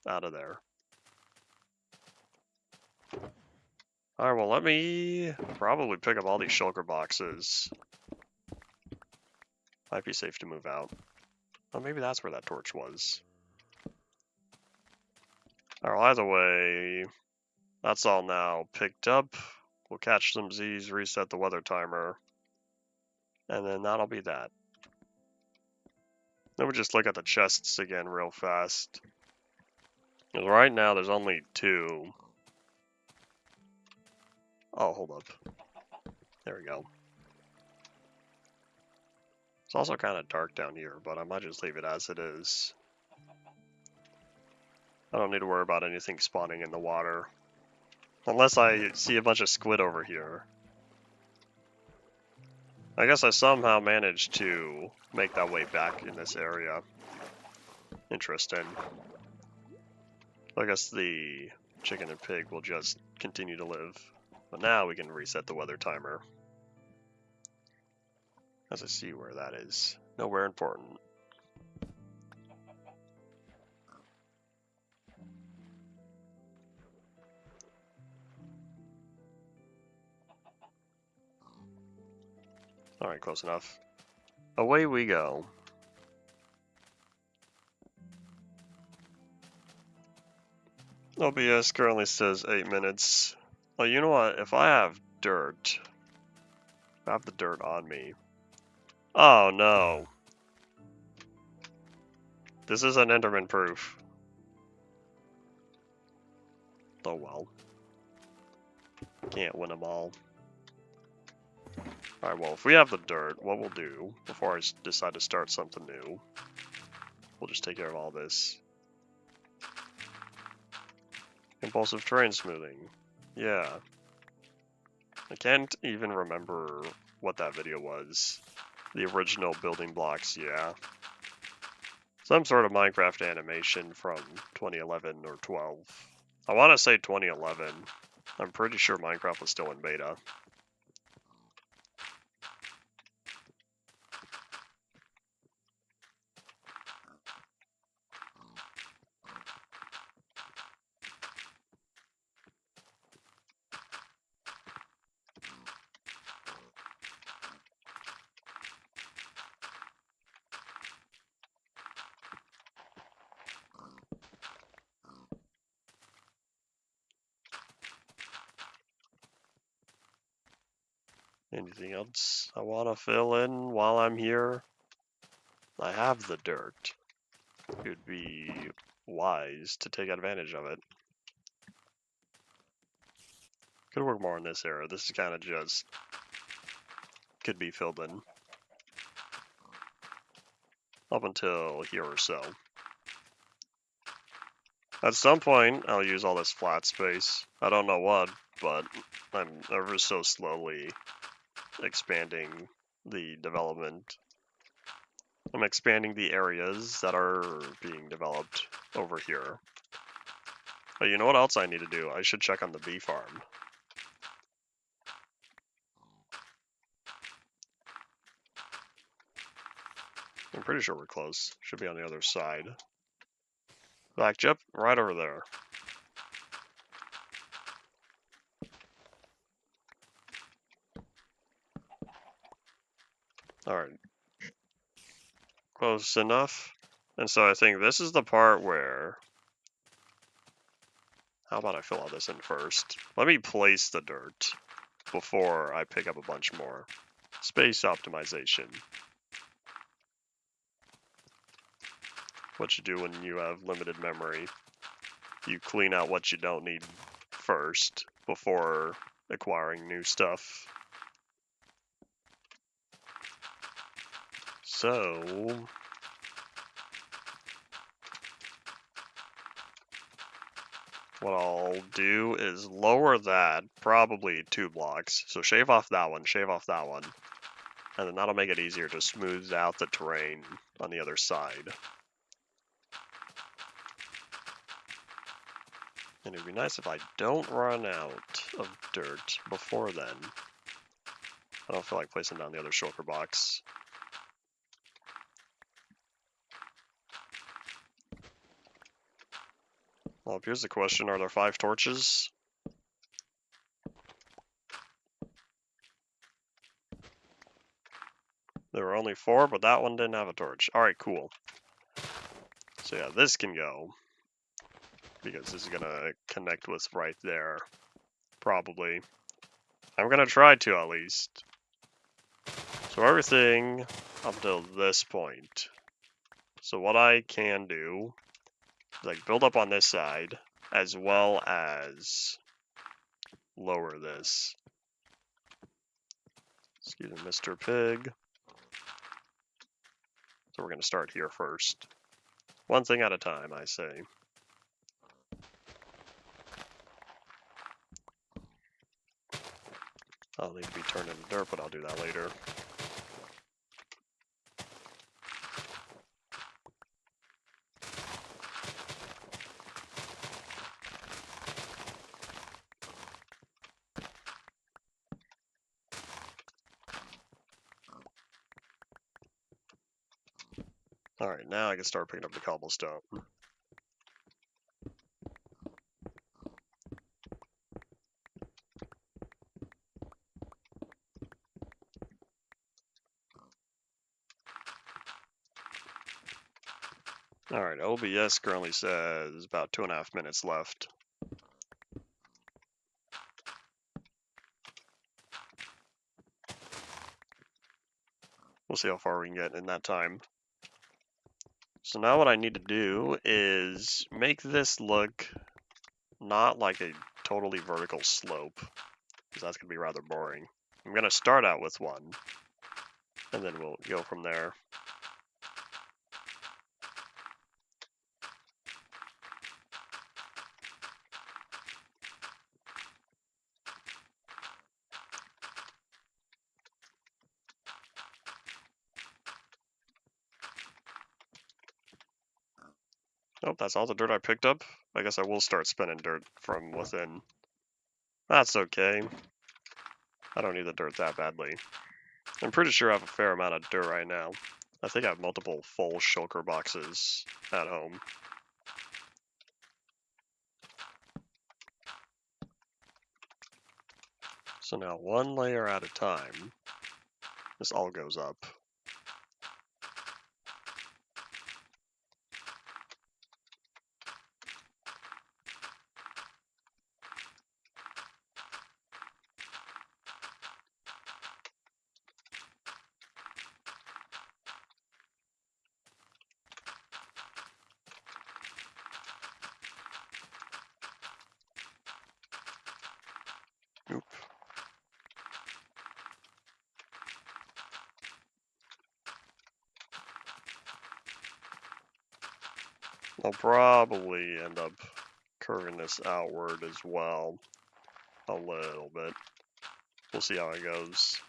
A: Out of there. Alright, well let me probably pick up all these shulker boxes. Might be safe to move out. Oh, maybe that's where that torch was. Alright, either way, that's all now picked up. We'll catch some Z's, reset the weather timer, and then that'll be that. Then we just look at the chests again real fast. Because right now there's only 2. Oh, hold up. There we go. It's also kind of dark down here, but I might just leave it as it is. I don't need to worry about anything spawning in the water. Unless I see a bunch of squid over here. I guess I somehow managed to make that way back in this area. Interesting. I guess the chicken and pig will just continue to live. But now we can reset the weather timer. As I see where that is. Nowhere important. Alright, close enough. Away we go. OBS currently says 8 minutes. Oh, you know what? If I have dirt, I have the dirt on me. Oh no. This is an Enderman proof. Oh well. Can't win them all. Alright, well, if we have the dirt, what we'll do, before I decide to start something new, we'll just take care of all this. Impulsive terrain smoothing. Yeah. I can't even remember what that video was. The original building blocks, yeah. Some sort of Minecraft animation from 2011 or 12. I want to say 2011. I'm pretty sure Minecraft was still in beta. Anything else I want to fill in while I'm here? I have the dirt. It would be wise to take advantage of it. Could work more in this area. This is kind of just could be filled in. Up until here or so. At some point, I'll use all this flat space. I don't know what, but I'm ever so slowly expanding the development. I'm expanding the areas that are being developed over here. But you know what else I need to do? I should check on the bee farm. I'm pretty sure we're close. Should be on the other side. Black chip, right over there. Alright. Close enough. And so I think this is the part where... How about I fill all this in first? Let me place the dirt before I pick up a bunch more. Space optimization. What you do when you have limited memory. You clean out what you don't need first before acquiring new stuff. So... what I'll do is lower that probably 2 blocks. So shave off that one, and then that'll make it easier to smooth out the terrain on the other side. And it'd be nice if I don't run out of dirt before then. I don't feel like placing down the other shulker box. Well, here's the question, are there 5 torches? There were only 4, but that one didn't have a torch. Alright, cool. So yeah, this can go, because this is gonna connect with right there. Probably. I'm gonna try to, at least. So everything up until this point. So what I can do is like build up on this side, as well as lower this. Excuse me, Mr. Pig. So we're gonna start here first. One thing at a time, I say. I'll need to be turned into dirt, but I'll do that later. Alright, now I can start picking up the cobblestone. Alright, OBS currently says about 2.5 minutes left. We'll see how far we can get in that time. So now what I need to do is make this look not like a totally vertical slope, because that's going to be rather boring. I'm going to start out with one, and then we'll go from there. Oh, that's all the dirt I picked up. I guess I will start spinning dirt from within. That's okay. I don't need the dirt that badly. I'm pretty sure I have a fair amount of dirt right now. I think I have multiple full shulker boxes at home. So now one layer at a time, this all goes up. Oop. I'll probably end up curving this outward as well, a little bit. We'll see how it goes.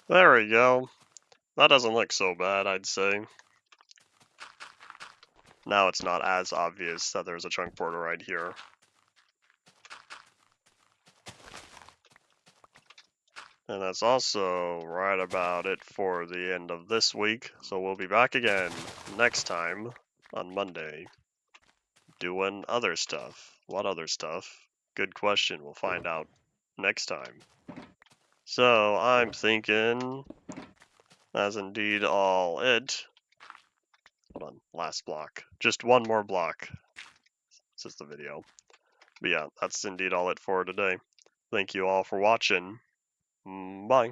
A: There we go. That doesn't look so bad, I'd say. Now it's not as obvious that there's a chunk border right here. And that's also right about it for the end of this week. So we'll be back again next time on Monday doing other stuff. What other stuff? Good question. We'll find out next time. So I'm thinking that's indeed all it. Hold on, last block. Just one more block. This is the video. But yeah, that's indeed all it for today. Thank you all for watching. Bye.